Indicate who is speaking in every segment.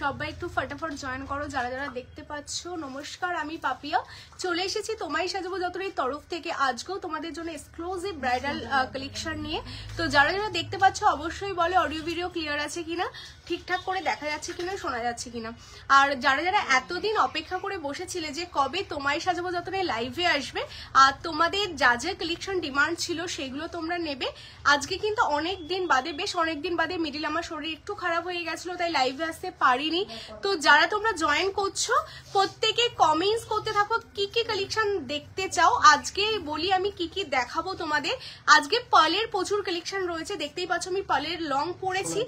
Speaker 1: সবাই একটু ফটাফট জয়েন করো যারা যারা দেখতে পাচ্ছ। নমস্কার, আমি পাপিয়া চলে এসেছি তোমায় সাজাবো যতনের তরফ থেকে আজকেও তোমাদের জন্য এক্সক্লুসিভ ব্রাইডাল কালেকশন নিয়ে। তো যারা যারা দেখতে পাচ্ছ অবশ্যই বলে অডিও ভিডিও ক্লিয়ার আছে কিনা, ঠিকঠাক করে দেখা যাচ্ছে কিনা, শোনা যাচ্ছে কিনা। আর যারা যারা এতদিন অপেক্ষা করে বসেছিলে যে কবে তোমায় সাজাবো যতনের লাইভে আসবে আর তোমাদের যা যা কালেকশন ডিমান্ড ছিল সেগুলো তোমরা নেবে। আজকে কিন্তু অনেক দিন বাদে, বেশ অনেক দিন বাদে, মিডিল আমার শরীর একটু খারাপ হয়ে গেছিল তাই লাইভে আসতে পারিনি। তো যারা তোমরা জয়েন করছো প্রত্যেকে কমেন্টস করতে থাকো কি কি কালেকশন দেখতে চাও। আজকে বলি আমি কি কি দেখাবো তোমাদের। আজকে পার্লের প্রচুর কালেকশন রয়েছে, দেখতেই পাচ্ছ আমি পার্লের লং পরেছি।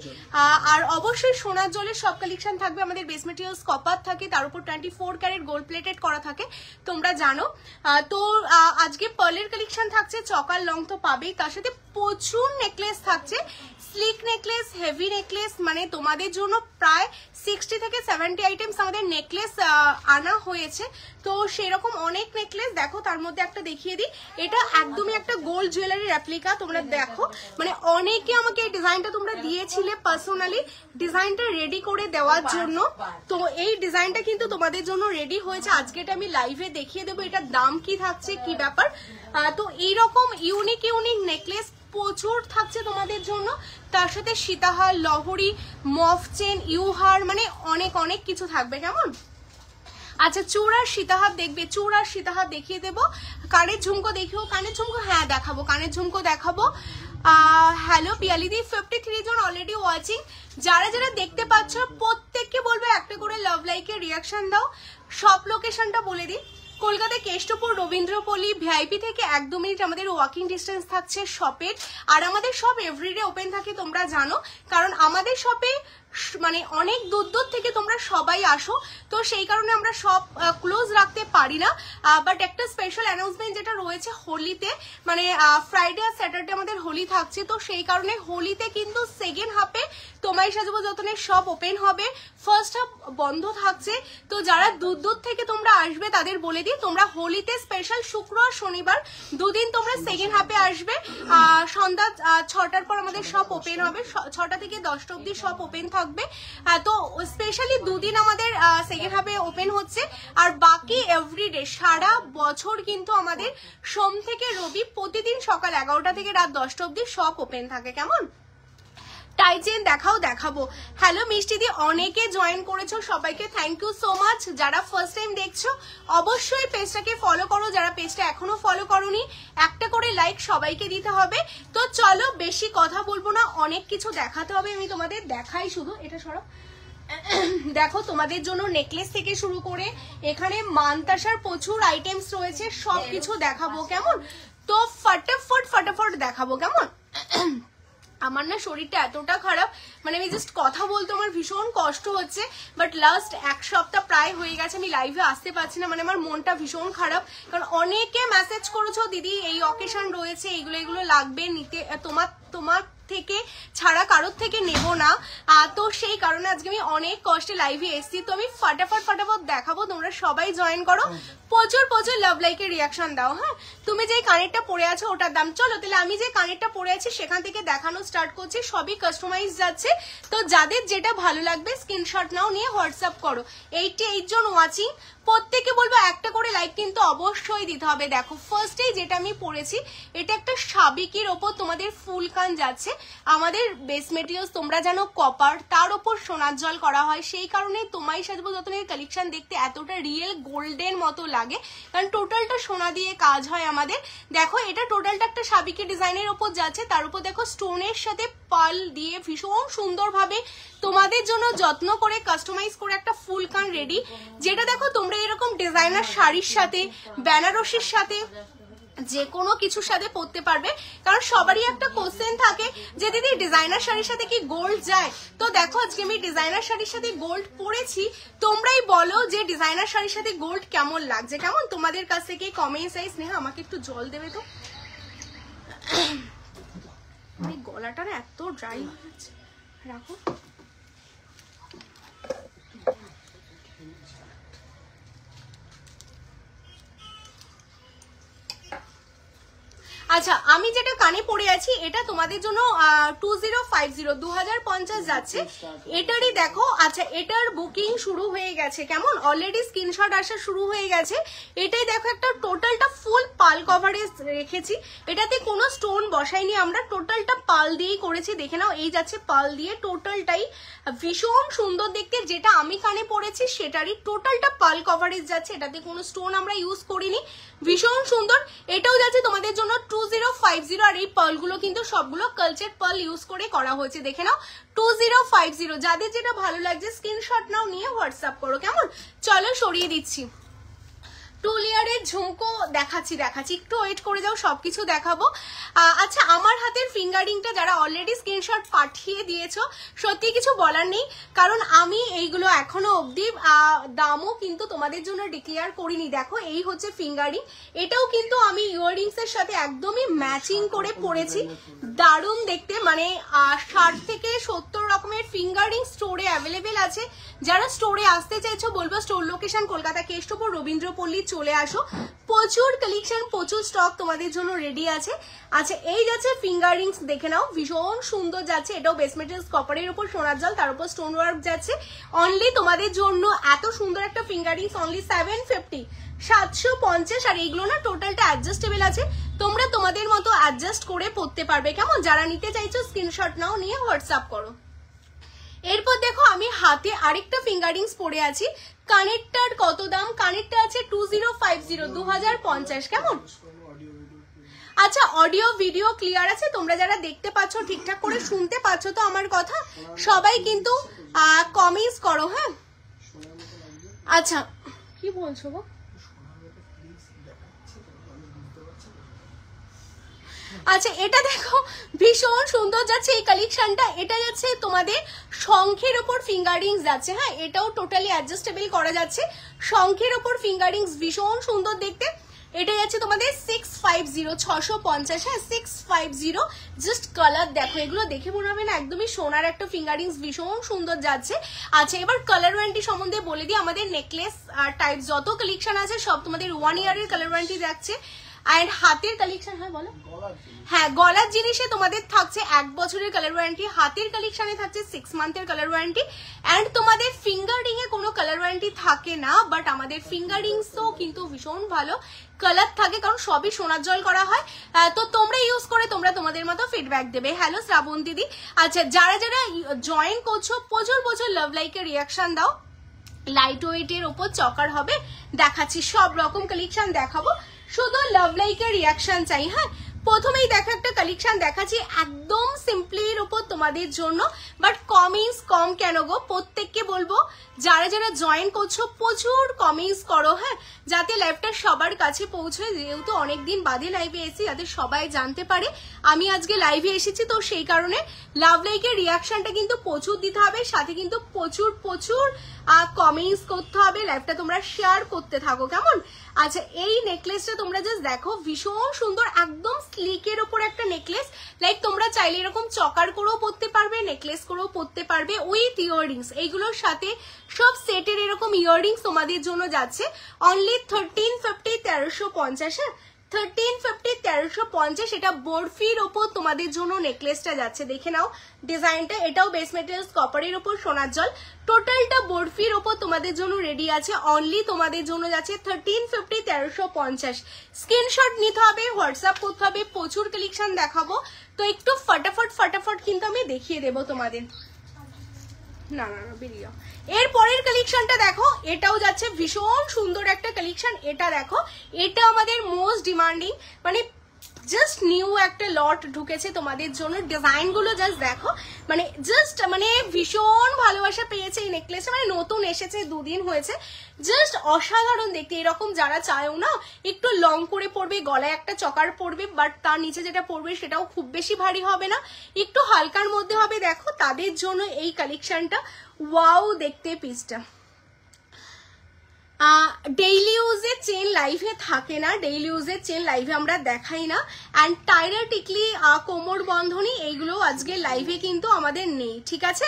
Speaker 1: আর অবশ্যই সোনার জলের সব কালেকশন থাকবে। আমাদের বেস মেটেরিয়ালস কপার থাকে, তার উপর 24 ক্যারেট গোল্ড প্লেটেড করা থাকে, তোমরা জানো। তো আজকে পার্লের কালেকশন থাকছে, চকার লং তো পাবেই, তার সাথে প্রচুর নেকলেস থাকছে, স্লিক নেকলেস, হেভি নেকলেস, মানে তোমাদের জন্য প্রায় 60 থেকে 70 আইটেমস আমাদের নেকলেস আনা হয়েছে। তো সেরকম অনেক নেকলেস দেখো, তার মধ্যে একটা দেখিয়ে দিই। এটা একদমই একটা গোল্ড জুয়েলারি রেপ্লিকা, তোমরা দেখো। মানে অনেকে আমাকে এই ডিজাইনটা তোমরা দিয়েছিলে পার্সোনালি ডিজাইনটা রেডি করে দেওয়ার জন্য। তো এই ডিজাইনটা কিন্তু তোমাদের জন্য রেডি হয়েছে, আজকে এটা আমি লাইভে দেখিয়ে দেবো এটার দাম কি থাকছে, কি ব্যাপার। তো এইরকম ইউনিক ইউনিক নেকলেস প্রচুর থাকছে তোমাদের জন্য, তার সাথে সীতাহার, লহরি, মফ চেন, ইউহার, মানে অনেক অনেক কিছু থাকবে। কেমন? আচ্ছা, চূড়ার সীতাহার দেখবে, চূড়ার সীতাহার দেখিয়ে দেবো। কানের ঝুমকো দেখিও, কানের ঝুমকো হ্যাঁ দেখাবো, কানের ঝুমকো দেখাবো। হ্যালো পিয়ালিদি, 53 জন অলরেডি ওয়াচিং। যারা যারা দেখতে পাচ্ছ প্রত্যেককে বলবো একটা করে লাভ লাইকের রিয়াকশন দাও। সব লোকেশনটা বলে দিই, কলকাতা কেষ্টপুর রবীন্দ্রপল্লী, ভিআইপি থেকে 1-2 মিনিট আমাদের ওয়াকিং ডিস্টেন্স থাকছে শপের। আর আমাদের শপ এভরিডে ওপেন থাকে, তোমরা জানো, কারণ আমাদের শপে মানে অনেক দূর দূর থেকে তোমরা সবাই আসো, তো সেই কারণে আমরা সব ক্লোজ রাখতে পারি না। বাট একটা স্পেশাল অ্যানাউন্সমেন্ট যেটা রয়েছে হোলিতে, মানে ফ্রাইডে আর স্যাটারডে আমাদের হোলি থাকছে, তো সেই কারণে হোলিতে কিন্তু সেকেন্ড হাফে তোমায় সাজাবো যতনের সব ওপেন হবে, ফার্স্ট হাফ বন্ধ থাকছে। তো যারা দূর দূর থেকে তোমরা আসবে তাদের বলে দিই, তোমরা হোলিতে স্পেশাল শুক্র আর শনিবার দুদিন তোমরা সেকেন্ড হাফে আসবে। সন্ধ্যা 6টার পর আমাদের সব ওপেন হবে, 6টা থেকে 10টা অব্দি সব ওপেন থাকবে। তো স্পেশালি দুদিন আমাদের সেকেন্ড হাফে ওপেন হচ্ছে, আর বাকি এভরিডে সারা বছর কিন্তু আমাদের সোম থেকে রবি প্রতিদিন সকাল 11টা থেকে রাত 10টা অব্দি সব ওপেন থাকে। কেমন? টাইচেন দেখাবো। হ্যালো মিষ্টিদি, অনেকে জয়েন করেছো, সবাইকে থ্যাংক ইউ সো মাচ। যারা ফার্স্ট টাইম দেখছো অবশ্যই পেজটাকে ফলো করো, যারা পেজটা এখনো ফলো করোনি একটা করে লাইক সবাইকে দিতে হবে। তো চলো বেশি কথা বলবো না, অনেক কিছু দেখাতে হবে, আমি তোমাদের দেখাই শুধু। এটা সরো, দেখো তোমাদের জন্য নেকলেস থেকে শুরু করে এখানে মানতাসার প্রচুর আইটেমস রয়েছে, সবকিছু দেখাবো। কেমন? তো ফটাফট দেখাবো। কেমন? আমার না শরীরটা এতটা খারাপ, মানে আমি জাস্ট কথা বলতে আমার ভীষণ কষ্ট হচ্ছে। বাট লাস্ট 1 সপ্তাহ প্রায় হয়ে গেছে আমি লাইভে আসতে পারছি না, মানে আমার মনটা ভীষণ খারাপ। কারণ অনেকে মেসেজ করেছো দিদি এই অকেশন রয়েছে, এগুলো লাগবে, নিতে তোমার থেকে ছাড়া কারোর থেকে নেব না। তো সেই কারণে আজকে আমি অনেক কষ্টে লাইভে এসেছি। তো আমি ফটাফট দেখাবো, তোমরা সবাই জয়েন করো, প্রচুর লাভ লাইকের রিয়াকশন দাও। হ্যাঁ, তুমি যে কানেরটা পরে আছো ওটার দাম, চলো তাহলে আমি যে কানেরটা পরে আছি সেখান থেকে দেখানো স্টার্ট করছি। সবই কাস্টমাইজ যাচ্ছে, তো যাদের যেটা ভালো লাগবে স্ক্রিনশট নাও, নিয়ে হোয়াটসঅ্যাপ করো। 88 জন ওয়াচিং, প্রত্যেকে বলবো একটা করে লাইক কিন্তু অবশ্যই দিতে হবে। দেখো ফার্স্টেই যেটা আমি পরেছি, এটা একটা সাবিকের ওপর তোমাদের ফুল কান যাচ্ছে। আমাদের বেস মেটেরিয়ালস তোমরা জানো কপার, তার ওপর সোনার জল করা হয়, সেই কারণে তোমায় সাজাবো যতনের কালেকশন দেখতে এতটা রিয়েল গোল্ডের মতো লাগে, কারণ টোটালটা সোনা দিয়ে কাজ হয় আমাদের। দেখো এটা টোটালটা একটা সাবিকের ডিজাইনের ওপর যাচ্ছে, তার উপর দেখো স্টোনের সাথে পার্ল দিয়ে ভীষণ সুন্দরভাবে তোমাদের জন্য যত্ন করে কাস্টমাইজ করে একটা ফুল কান রেডি, যেটা দেখো তোমরা এরকম ডিজাইনার শাড়ির সাথে, বেনারসির সাথে, যে কোনো কিছুর সাথে পরতে পারবে। কারণ সবারই একটা কোশ্চেন থাকে যে দিদি ডিজাইনার শাড়ির সাথে কি গোল্ড যায়। তো দেখো আজকে আমি ডিজাইনার শাড়ির সাথে গোল্ড পরেছি, তোমরাই বলো যে ডিজাইনার শাড়ির সাথে গোল্ড কেমন লাগছে। কেমন তোমাদের কাছ থেকে কমেন্টস আই। স্নেহা আমাকে একটু জল দেবে তো, গলাটা না এত ড্রাই হয়ে যাচ্ছে, রাখো। আচ্ছা আমি যেটা কানে পরে আছি এটা তোমাদের জন্য 2050 যাচ্ছে, এটারই দেখো। আচ্ছা এটার বুকিং শুরু হয়ে গেছে, কেমন অলরেডি স্ক্রিনশট আসা শুরু হয়ে গেছে। এটাই দেখো একটা টোটালটা ফুল পাল কভারেজ রেখেছি, এটাতে কোনো স্টোন বসাইনি আমরা, টোটালটা পাল দিয়েই করেছি। দেখে নাও এই যাচ্ছে পাল দিয়ে, টোটালটাই ভীষণ সুন্দর দেখতে। যেটা আমি কানে পরেছি সেটারই টোটালটা পাল কভারেজ যাচ্ছে, এটাতে কোনো স্টোন আমরা ইউজ করিনি, ভীষণ সুন্দর। এটাও যাচ্ছে তোমাদের জন্য 2050, আর এই পার্লগুলো কিন্তু সবগুলো কালচার পার্ল ইউজ করে করা হয়েছে। দেখে নাও 2050, যাদের যেটা ভালো লাগছে স্ক্রিনশট নাও, নিয়ে হোয়াটসঅ্যাপ করো, কেমন। চলো সরিয়ে দিচ্ছি, 2 লেয়ারের ঝুমকো দেখাচ্ছি, একটু ওয়েট করে যাও, সবকিছু দেখাবো। আচ্ছা আমার হাতের ফিঙ্গারিংটা যারা অলরেডি স্ক্রিনশট পাঠিয়ে দিয়েছো, সত্যি কিছু বলার নেই, কারণ আমি এইগুলো এখনো অবধি দামও কিন্তু তোমাদের জন্য ডিক্লেয়ার করিনি। দেখো এই হচ্ছে ফিঙ্গারিং, এটাও কিন্তু আমি ইয়াররিংস এর সাথে একদমই ম্যাচিং করে পরেছি, দারুণ দেখতে। মানে 60 থেকে 70 রকমের ফিঙ্গারিং স্টোরে অ্যাভেলেবেল আছে। যারা স্টোরে আসতে চাইছো বলবো স্টোর লোকেশন কলকাতা কেষ্টপুর রবীন্দ্রপল্লী, চলে আসো, প্রচুর কালেকশন প্রচুর স্টক তোমাদের জন্য রেডি আছে। আচ্ছা এই যাচ্ছে ফিঙ্গারিংস, দেখে নাও ভীষণ সুন্দর যাচ্ছে, এটাও বেস মেটেরিয়ালস কপারের উপর সোনার জল, তার উপর স্টোন ওয়ার্ক যাচ্ছে। অনলি তোমাদের জন্য এত সুন্দর একটা ফিঙ্গারিংস অনলি 750, 750। আর এইগুলো না টোটালটা অ্যাডজাস্টেবল আছে, তোমরা তোমাদের মতো অ্যাডজাস্ট করে পড়তে পারবে, কেমন। যারা নিতে চাইছো স্ক্রিনশট নাও, নিয়ে হোয়াটসঅ্যাপ করো। এরপর দেখো আমি হাতে আরেকটা ফিঙ্গারিংস পরে আছি, কানেরটার কত দাম, কানেরটা আছে 2050, 2050, কেমন। আচ্ছা অডিও ভিডিও ক্লিয়ার আছে, তোমরা যারা দেখতে পাচ্ছ ঠিকঠাক করে শুনতে পাচ্ছ তো আমার কথা, সবাই কিন্তু কমেন্টস করো, হ্যাঁ। আচ্ছা কি বলছো গো। আচ্ছা এটা দেখো ভীষণ সুন্দর যাচ্ছে এই কালেকশনটা, এটা যাচ্ছে তোমাদের শঙ্খের ওপর ফিঙ্গারিংস যাচ্ছে, হ্যাঁ এটাও টোটালি অ্যাডজাস্টেবল করা যাচ্ছে, শঙ্খের ওপর ফিঙ্গারিংস ভীষণ সুন্দর দেখতে। এটা যাচ্ছে তোমাদের 650, 650, হ্যাঁ 650। জাস্ট কালার দেখো, এগুলো দেখে মনে হবে না একদমই সোনার একটা ফিঙ্গারিংস, ভীষণ সুন্দর যাচ্ছে। আচ্ছা এবার কালার ওয়ারেন্টি সম্বন্ধে বলে দিই, আমাদের নেকলেস টাইপ যত কালেকশন আছে সব তোমাদের 1 ইয়ারের কালার ওয়ারেন্টি যাচ্ছে। আর হাতের কালেকশন, হ্যাঁ বলো, হ্যাঁ গলার জিনিসে তোমাদের থাকছে 1 বছরের কালার ওয়ারেন্টি, হাতের কালেকশনে থাকছে 6 মান্থের কালার ওয়ারেন্টি। অ্যান্ড তোমাদের ফিঙ্গারিং এ কোনো কালার ওয়ারেন্টি থাকে না, বাট আমাদের ফিঙ্গারিংসও কিন্তু ভীষণ ভালো কালার থাকে, কারণ সবই সোনার জল করা হয়। তো তোমরা ইউজ করে তোমরা তোমাদের মতো ফিডব্যাক দেবে। হ্যালো শ্রাবণ দিদি। আচ্ছা যারা যারা জয়েন করছো প্রচুর প্রচুর লাভ লাইকের রিয়াকশন দাও, লাইট ওয়েটের ওপর চকার হবে, দেখাচ্ছি সব রকম কালেকশন দেখাবো, শুধু লাভ লাইকের রিয়াকশন চাই। হ্যাঁ প্রথমেই দেখো একটা কালেকশন দেখাচ্ছি একদম সিম্পলির উপর তোমাদের জন্য, বাট কমেন্টস কম কেন গো, প্রত্যেককে বলবো যারা যারা জয়েন করছো প্রচুর কমেন্টস করো, হ্যাঁ যাতে লাইভটা সবার কাছে পৌঁছয়, যেহেতু অনেকদিন বাদে লাইভে এসেছি যাতে সবাই জানতে পারে আমি আজকে লাইভে এসেছি, তো সেই কারণে লাভ লাইকের রিয়াকশনটা কিন্তু প্রচুর দিতে হবে, সাথে কিন্তু প্রচুর প্রচুর কমেন্টস করতে হবে, লাইভটা তোমরা শেয়ার করতে থাকো, কেমন। আচ্ছা এই নেকলেসটা তোমরা জাস্ট দেখো ভীষণ সুন্দর, একদম স্লিকের ওপর একটা নেকলেস, লাইক তোমরা চাইলে এরকম চকার করেও পরতে পারবে, নেকলেস করেও পরতে পারবে উইথ ইয়াররিংস, এইগুলোর সাথে সব সেটের এরকম ইয়াররিংস তোমাদের জন্য যাচ্ছে অনলি 1350, 1350, হ্যাঁ 1350, 1350। এটা বরফির ওপর তোমাদের জন্য নেকলেসটা যাচ্ছে, দেখে নাও ডিজাইনটা, এটাও বেস মেটেরিয়ালস কপারের ওপর সোনার জল, টোটালটা বরফির ওপর তোমাদের জন্য রেডি আছে, অনলি তোমাদের জন্য যাচ্ছে 1350, 1350। স্ক্রিনশট নিতে হবে, হোয়াটসঅ্যাপ করতে হবে, প্রচুর কালেকশন দেখাবো, তো একটু ফটাফট কিন্তু আমি দেখিয়ে দেবো তোমাদের। না না না বেরিয়ে যাও। এর পরের কালেকশনটা দেখো, এটাও যাচ্ছে ভীষণ সুন্দর একটা কালেকশন, এটা দেখো এটা আমাদের মোস্ট ডিমান্ডিং, মানে জাস্ট নিউ একটা লট ঢুকেছে তোমাদের জন্য, ডিজাইন গুলো জাস্ট দেখো, মানে জাস্ট মানে ভীষণ ভালোবাসা পেয়েছে এই নেকলেসটা, মানে নতুন এসেছে 2 দিন হয়েছে, জাস্ট অসাধারণ দেখতে। এরকম যারা চায়ও না একটু লং করে পরবে, গলায় একটা চকার পরবে, বাট তার নিচে যেটা পরবে সেটাও খুব বেশি ভারী হবে না, একটু হালকার মধ্যে হবে, দেখো তাদের জন্য এই কালেকশনটা। ওয়াও দেখতে পিসটা। ডেইলি ইউজের চেন লাইভে থাকে না, ডেইলি ইউজের চেন লাইভে আমরা দেখাই না, অ্যান্ড টাইরা টিকলি কোমর বন্ধনী এইগুলো আজকে লাইভে কিন্তু আমাদের নেই, ঠিক আছে।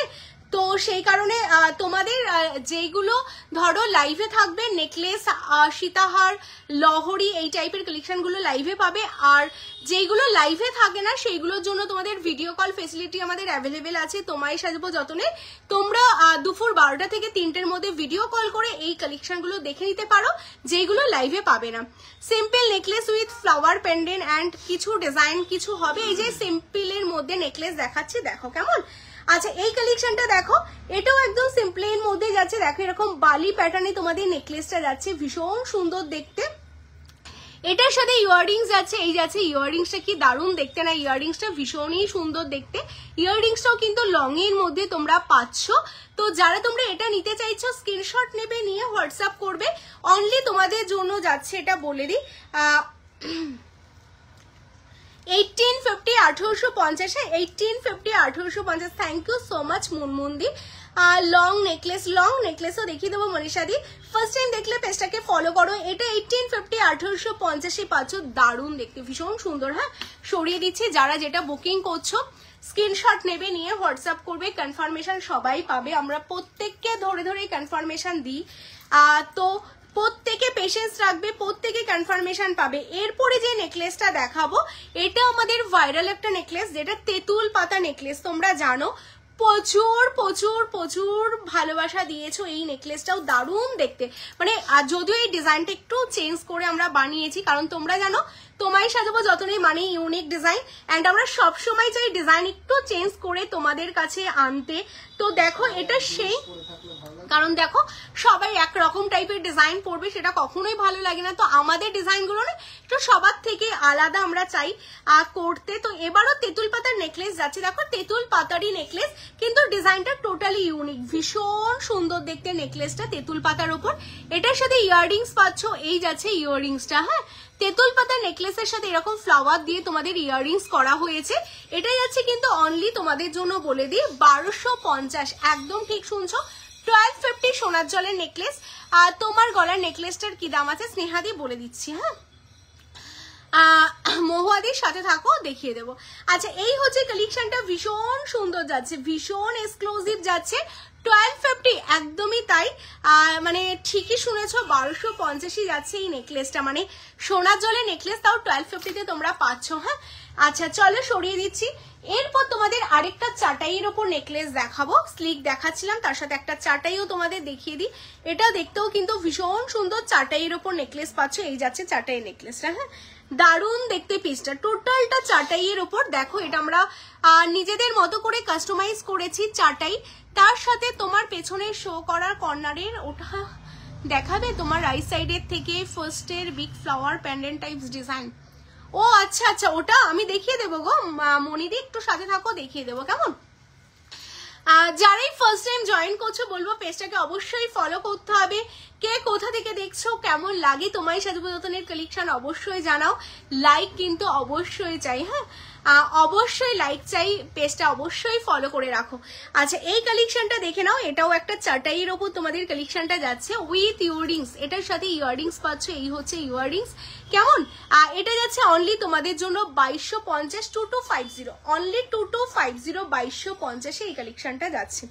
Speaker 1: তো সেই কারণে তোমাদের যেগুলো ধরো লাইভে থাকবে নেকলেস, সীতাহার, লহরি এই টাইপের কালেকশনগুলো লাইভে পাবে। আর যেগুলো লাইভে থাকে না সেইগুলোর জন্য তোমাদের ভিডিও কল ফেসিলিটি আমাদের অ্যাভেলেবেল আছে তোমায় সাজবো যতনে। তোমরা দুপুর 12টা থেকে 3টের মধ্যে ভিডিও কল করে এই কালেকশনগুলো দেখে নিতে পারো যেগুলো লাইভে পাবে না। Simple necklace with flower pendant and কিছু ডিজাইন কিছু হবে। এই যে সিম্পলের মধ্যে নেকলেস দেখাচ্ছি, দেখো কেমন। আচ্ছা এই কালেকশনটা দেখো, এটাও একদম সিম্পলের মধ্যে যাচ্ছে। দেখো এরকম বালি প্যাটার্নে তোমাদের নেকলেসটা যাচ্ছে, ভীষণ সুন্দর দেখতে। এটার সাথে ইয়াররিংস যাচ্ছে, এই যাচ্ছে ইয়াররিংসটা, কি দারুণ দেখতে না ইয়াররিংসটা, ভীষণই সুন্দর দেখতে। ইয়াররিংসটাও কিন্তু লং এর মধ্যে তোমরা পাচ্ছ। তো যারা তোমরা এটা নিতে চাইছো স্ক্রিনশট নেবে, নিয়ে হোয়াটসঅ্যাপ করবে। অনলি তোমাদের জন্য যাচ্ছে, এটা বলে দিই 1850 1850 1850 1850। থ্যাংক ইউ সো মাচ মুনমুন্দি। লং নেকলেসও দেখিয়ে দেবো মনীষাদি। ফার্স্ট টাইম দেখলে পেজটাকে ফলো করো। এটা 1850 1850 পাচ্ছ, দারুণ দেখতে, ভীষণ সুন্দর। হ্যাঁ সরিয়ে দিচ্ছি, যারা যেটা বুকিং করছো স্ক্রিনশট নেবে, নিয়ে হোয়াটসঅ্যাপ করবে। কনফার্মেশন সবাই পাবে, আমরা প্রত্যেককে ধরে ধরে কনফার্মেশন দিই। তো প্রত্যেকে পেশেন্স রাখবে, প্রত্যেকে কনফার্মেশন পাবে। এরপরে যে নেকলেসটা দেখাবো এটা আমাদের ভাইরাল একটা নেকলেস, যেটা তেঁতুল পাতা নেকলেস। তোমরা জানো প্রচুর প্রচুর প্রচুর ভালোবাসা দিয়েছো এই নেকলেসটাও, দারুণ দেখতে। মানে যদিও এই ডিজাইনটা একটু চেঞ্জ করে আমরা বানিয়েছি, কারণ তোমরা জানো তোমায় সাজাবো যতই মানে ইউনিক ডিজাইন, অ্যান্ড আমরা সবসময় চাই ডিজাইন একটু চেঞ্জ করে তোমাদের কাছে আনতে। তো দেখো এটা সেই, কারণ দেখো সবাই একরকম টাইপের ডিজাইন পড়বে, সেটা কখনোই ভালো লাগে না। তো আমাদের ডিজাইনগুলো না একটু সবার থেকে আলাদা আমরা চাই করতে। তো এবারও তেঁতুল পাতার নেকলেস যাচ্ছে, দেখো তেঁতুল পাতারই নেকলেস, কিন্তু ডিজাইনটা টোটালি ইউনিক, ভীষণ সুন্দর দেখতে নেকলেসটা তেঁতুল পাতার ওপর। এটার সাথে ইয়াররিংস পাচ্ছ, এই যাচ্ছে ইয়াররিংসটা। হ্যাঁ তেঁতুল পাতার নেকলেসের সাথে এরকম ফ্লাওয়ার দিয়ে তোমাদের ইয়াররিংস করা হয়েছে। এটা যাচ্ছে কিন্তু অনলি তোমাদের জন্য বলে দিই 1250, একদম ঠিক শুনছো, 1250 সোনার জলের নেকলেস। আর তোমার গলার নেকলেসটার কি দাম আছে স্নেহাদি বলে দিচ্ছি। হ্যাঁ মহুয়াদির সাথে থাকো, দেখিয়ে দেবো। আচ্ছা এই হচ্ছে কালেকশনটা, ভীষণ সুন্দর যাচ্ছে, ভীষণ এক্সক্লুসিভ যাচ্ছে, 1250 একদমই তাই। মানে ঠিকই শুনেছো, 1250 যাচ্ছে এই নেকলেসটা, মানে সোনার জলের নেকলেস, তাও 1250-তে তোমরা পাচ্ছ। হ্যাঁ আচ্ছা চলো সরিয়ে দিচ্ছি। এরপর তোমাদের আরেকটা চাটাইয়ের ওপর নেকলেস দেখাবো, স্লিক দেখাচ্ছিলাম, তার সাথে একটা চাটাইও তোমাদের দেখিয়ে দিই। এটা দেখতেও কিন্তু ভীষণ সুন্দর, চাটাইয়ের ওপর নেকলেস পাচ্ছ, এই যাচ্ছে চাটাই নেকলেসটা। হ্যাঁ দারুণ দেখতে পিসটা, টোটালটা চাটাইয়ের ওপর। দেখো এটা আমরা নিজেদের মতো করে কাস্টমাইজ করেছি চাটাই, তার সাথে তোমার পেছনে শো করার কর্নারের ওটা দেখাবে তোমার রাইট সাইডের থেকে ফার্স্টের big flower pendant types design. ও আচ্ছা আচ্ছা, ওটা আমি দেখিয়ে দেবো গো মনিদি, একটু সাথে থাকো, দেখিয়ে দেবো কেমন। যারাই ফার্স্ট টাইম জয়েন করছো বলবো পেজটাকে অবশ্যই ফলো করতে হবে। কে কোথা থেকে দেখছো, কেমন লাগে তোমায় সাজবো যতনের কালেকশন অবশ্যই জানাও। লাইক কিন্তু অবশ্যই চাই। হ্যাঁ অবশ্যই লাইক চাই, পেজটা অবশ্যই ফলো করে রাখো। আচ্ছা এই কালেকশনটা দেখে নাও, এটাও একটা চাটাইয়ের ওপর তোমাদের কালেকশনটা যাচ্ছে উইথ ইয়াররিংস, এটার সাথে ইয়াররিংস পাচ্ছ, এই হচ্ছে ইয়াররিংস কেমন। এটা যাচ্ছে অনলি তোমাদের জন্য 2250, 2250, অনলি 2250, 2250 এই কালেকশনটা যাচ্ছে।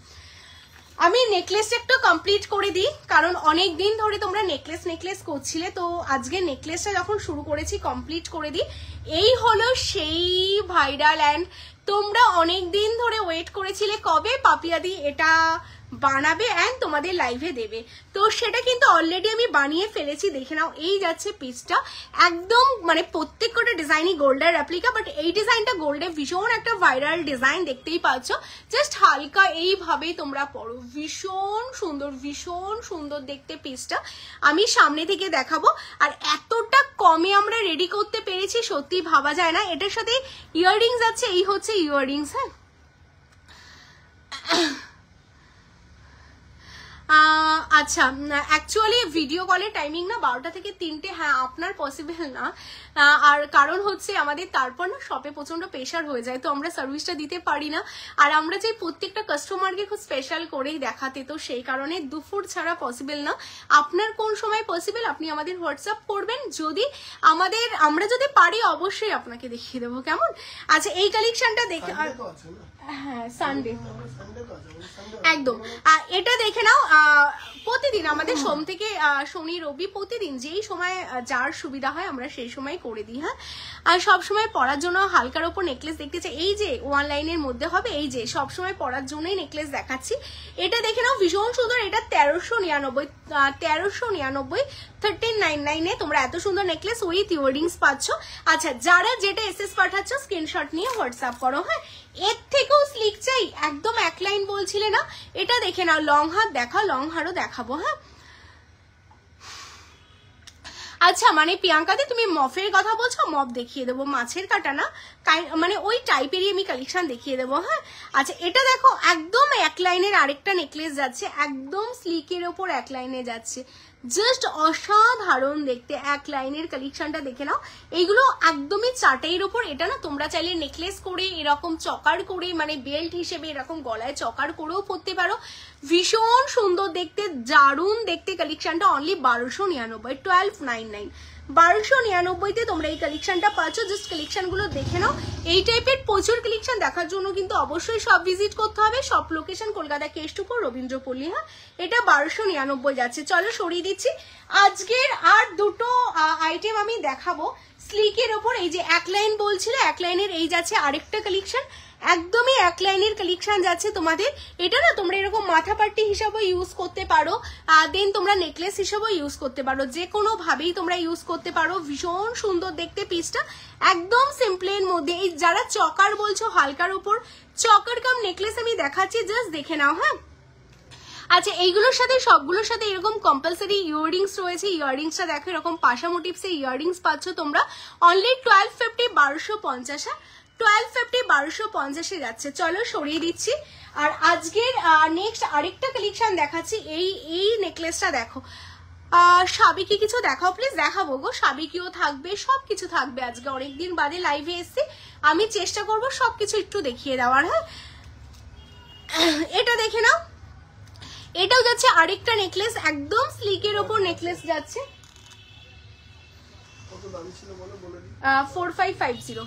Speaker 1: আমি নেকলেসটা একটু কমপ্লিট করে দিই, কারণ অনেক দিন ধরে তোমরা নেকলেস করছিলে, তো আজকে নেকলেসটা যখন শুরু করেছি কমপ্লিট করে দিই। এই হলো সেই ভাইরাল, অ্যান্ড তোমরা অনেক দিন ধরে ওয়েট করেছিলে কবে পাপিয়াদি এটা বানাবে অ্যান্ড তোমাদের লাইভে দেবে, তো সেটা কিন্তু অলরেডি আমি বানিয়ে ফেলেছি, দেখে নাও। এই যাচ্ছে পিসটা, একদম মানে প্রত্যেক কটা ডিজাইনই গোল্ডের রেপ্লিকা, বাট এই ডিজাইনটা গোল্ডে ভীষণ একটা ভাইরাল ডিজাইন, দেখতেই পাচ্ছ। জাস্ট হালকা এইভাবেই তোমরা পড়ো, ভীষণ সুন্দর দেখতে পিসটা। আমি সামনে থেকে দেখাবো, আর এতটা কমে আমরা রেডি করতে পেরেছি সত্যি ভাবা যায় না। এটার সাথে ইয়াররিংস আছে, এই হচ্ছে ইয়াররিংস। হ্যাঁ আচ্ছা অ্যাকচুয়ালি ভিডিও কলের টাইমিং না 12টা থেকে 3টে, হ্যাঁ আপনার পসিবল না, আর কারণ হচ্ছে আমাদের তারপর না শপে প্রচন্ড প্রেশার হয়ে যায়, তো আমরা সার্ভিসটা দিতে পারি না, আর আমরা যে প্রত্যেকটা কাস্টমারকে খুব স্পেশাল করেই দেখাতে, তো সেই কারণে দুপুর ছাড়া পসিবল না। আপনার কোন সময় পসিবল আপনি আমাদের হোয়াটসঅ্যাপ করবেন, যদি আমরা যদি পারি অবশ্যই আপনাকে দেখিয়ে দেবো, কেমন? আচ্ছা এই কালেকশনটা দেখে, হ্যাঁ সানডে একদম, এটা দেখে নাও। প্রতিদিন আমাদের সোম থেকে শনি রবি প্রতিদিন যেই সময় যার সুবিধা হয় আমরা সেই সময় করে দিই, হ্যাঁ। আর সবসময় পরার জন্য হালকার ওপর নেকলেস দেখতে চাই, এই যে ওয়ান লাইনের মধ্যে হবে, এই যে সবসময় পরার জন্যই নেকলেস দেখাচ্ছি। এটা দেখে নাও ভীষণ সুন্দর, এটা 1399 1399 তোমরা এত সুন্দর নেকলেস উইথ ইয়াররিংস পাচ্ছ। আচ্ছা যারা যেটা এসএস পাঠাচ্ছ স্ক্রিনশট নিয়ে হোয়াটসঅ্যাপ করো, হ্যাঁ। এর থেকেও স্লিক চাই একদম এক লাইন বলছিলে না, এটা দেখে নাও, লং হাত দেখা, লং হারও দেখাবো, হ্যাঁ। আচ্ছা মানে প্রিয়াঙ্কাদি তুমি মফের কথা বলছো, মফ দেখিয়ে দেবো, মাছের কাটা না, মানে ওই টাইপেরই আমি কালেকশন দেখিয়ে দেবো, হ্যাঁ। আচ্ছা এটা দেখো একদম এক লাইনের আরেকটা নেকলেস যাচ্ছে, একদম স্লিকের ওপর এক লাইনে যাচ্ছে, জাস্ট অসাধারণ দেখতে। এক লাইনের কালেকশনটা দেখে নাও, এইগুলো একদমই চাটাইয়ের ওপর। এটা না তোমরা চাইলে নেকলেস করে এরকম চকার করে, মানে বেল্ট হিসেবে এরকম গলায় চকার করেও পরতে পারো, ভীষণ সুন্দর দেখতে, দারুণ দেখতে কালেকশনটা। অনলি 1299, 1299, 1299-তে তোমরা এই কালেকশনটা পাচ্ছ। জাস্ট কালেকশনগুলো দেখে নাও। এই টাইপের প্রচুর কালেকশন দেখার জন্য কিন্তু অবশ্যই সব ভিজিট করতে হবে। সব লোকেশন কলকাতা কেষ্টপুর রবীন্দ্রপল্লী, হ্যাঁ। এটা 1299 যাচ্ছে। চলো সরিয়ে দিচ্ছি। আজকের আর দুটো আইটেম আমি দেখাবো স্লিকের ওপর। এই যে এক লাইন বলছিল, এক লাইনের এই যাচ্ছে আরেকটা কালেকশন, একদমই এক লাইনের কালেকশন যাচ্ছে তোমাদের। এটা না তোমরা এরকম মাথা পাট্টি হিসাবে ইউজ করতে পারো, দেন তোমরা নেকলেস হিসাবেও ইউজ করতে পারো, যে কোনো ভাবেই তোমরা ইউজ করতে পারো। ভীষণ সুন্দর দেখতে পিসটা, একদম সিম্পলের মধ্যে। এই যারা চকার বলছো হালকার উপর, চকার কাম নেকলেস আমি দেখাচ্ছি, জাস্ট দেখে নাও, হ্যাঁ। আচ্ছা এইগুলোর সাথে সবগুলোর সাথে এরকম কম্পালসারি ইয়াররিংস রয়েছে। ইয়াররিংসটা দেখো এরকম পাশা মোটিভসে ইয়াররিংস পাচ্ছ তোমরা। অনলি 1250, 1250, 1250, 1250 যাচ্ছে। চলো সরিয়ে দিচ্ছি। আর আজকের নেক্সট আরেকটা কালেকশন দেখাচ্ছি। এই নেকলেসটা দেখো, সাবিকি কিছু দেখাও প্লিজ। দেখাবো গো, সাবিকিও থাকবে, সবকিছু থাকবে। আজকে অনেকদিন বাদে লাইভে এসছি, আমি চেষ্টা করবো সবকিছু একটু দেখিয়ে দেওয়ার, হ্যাঁ। এটা দেখে নাও, এটাও যাচ্ছে আরেকটা নেকলেস, একদম স্লিকের ওপর নেকলেস যাচ্ছে। 4550।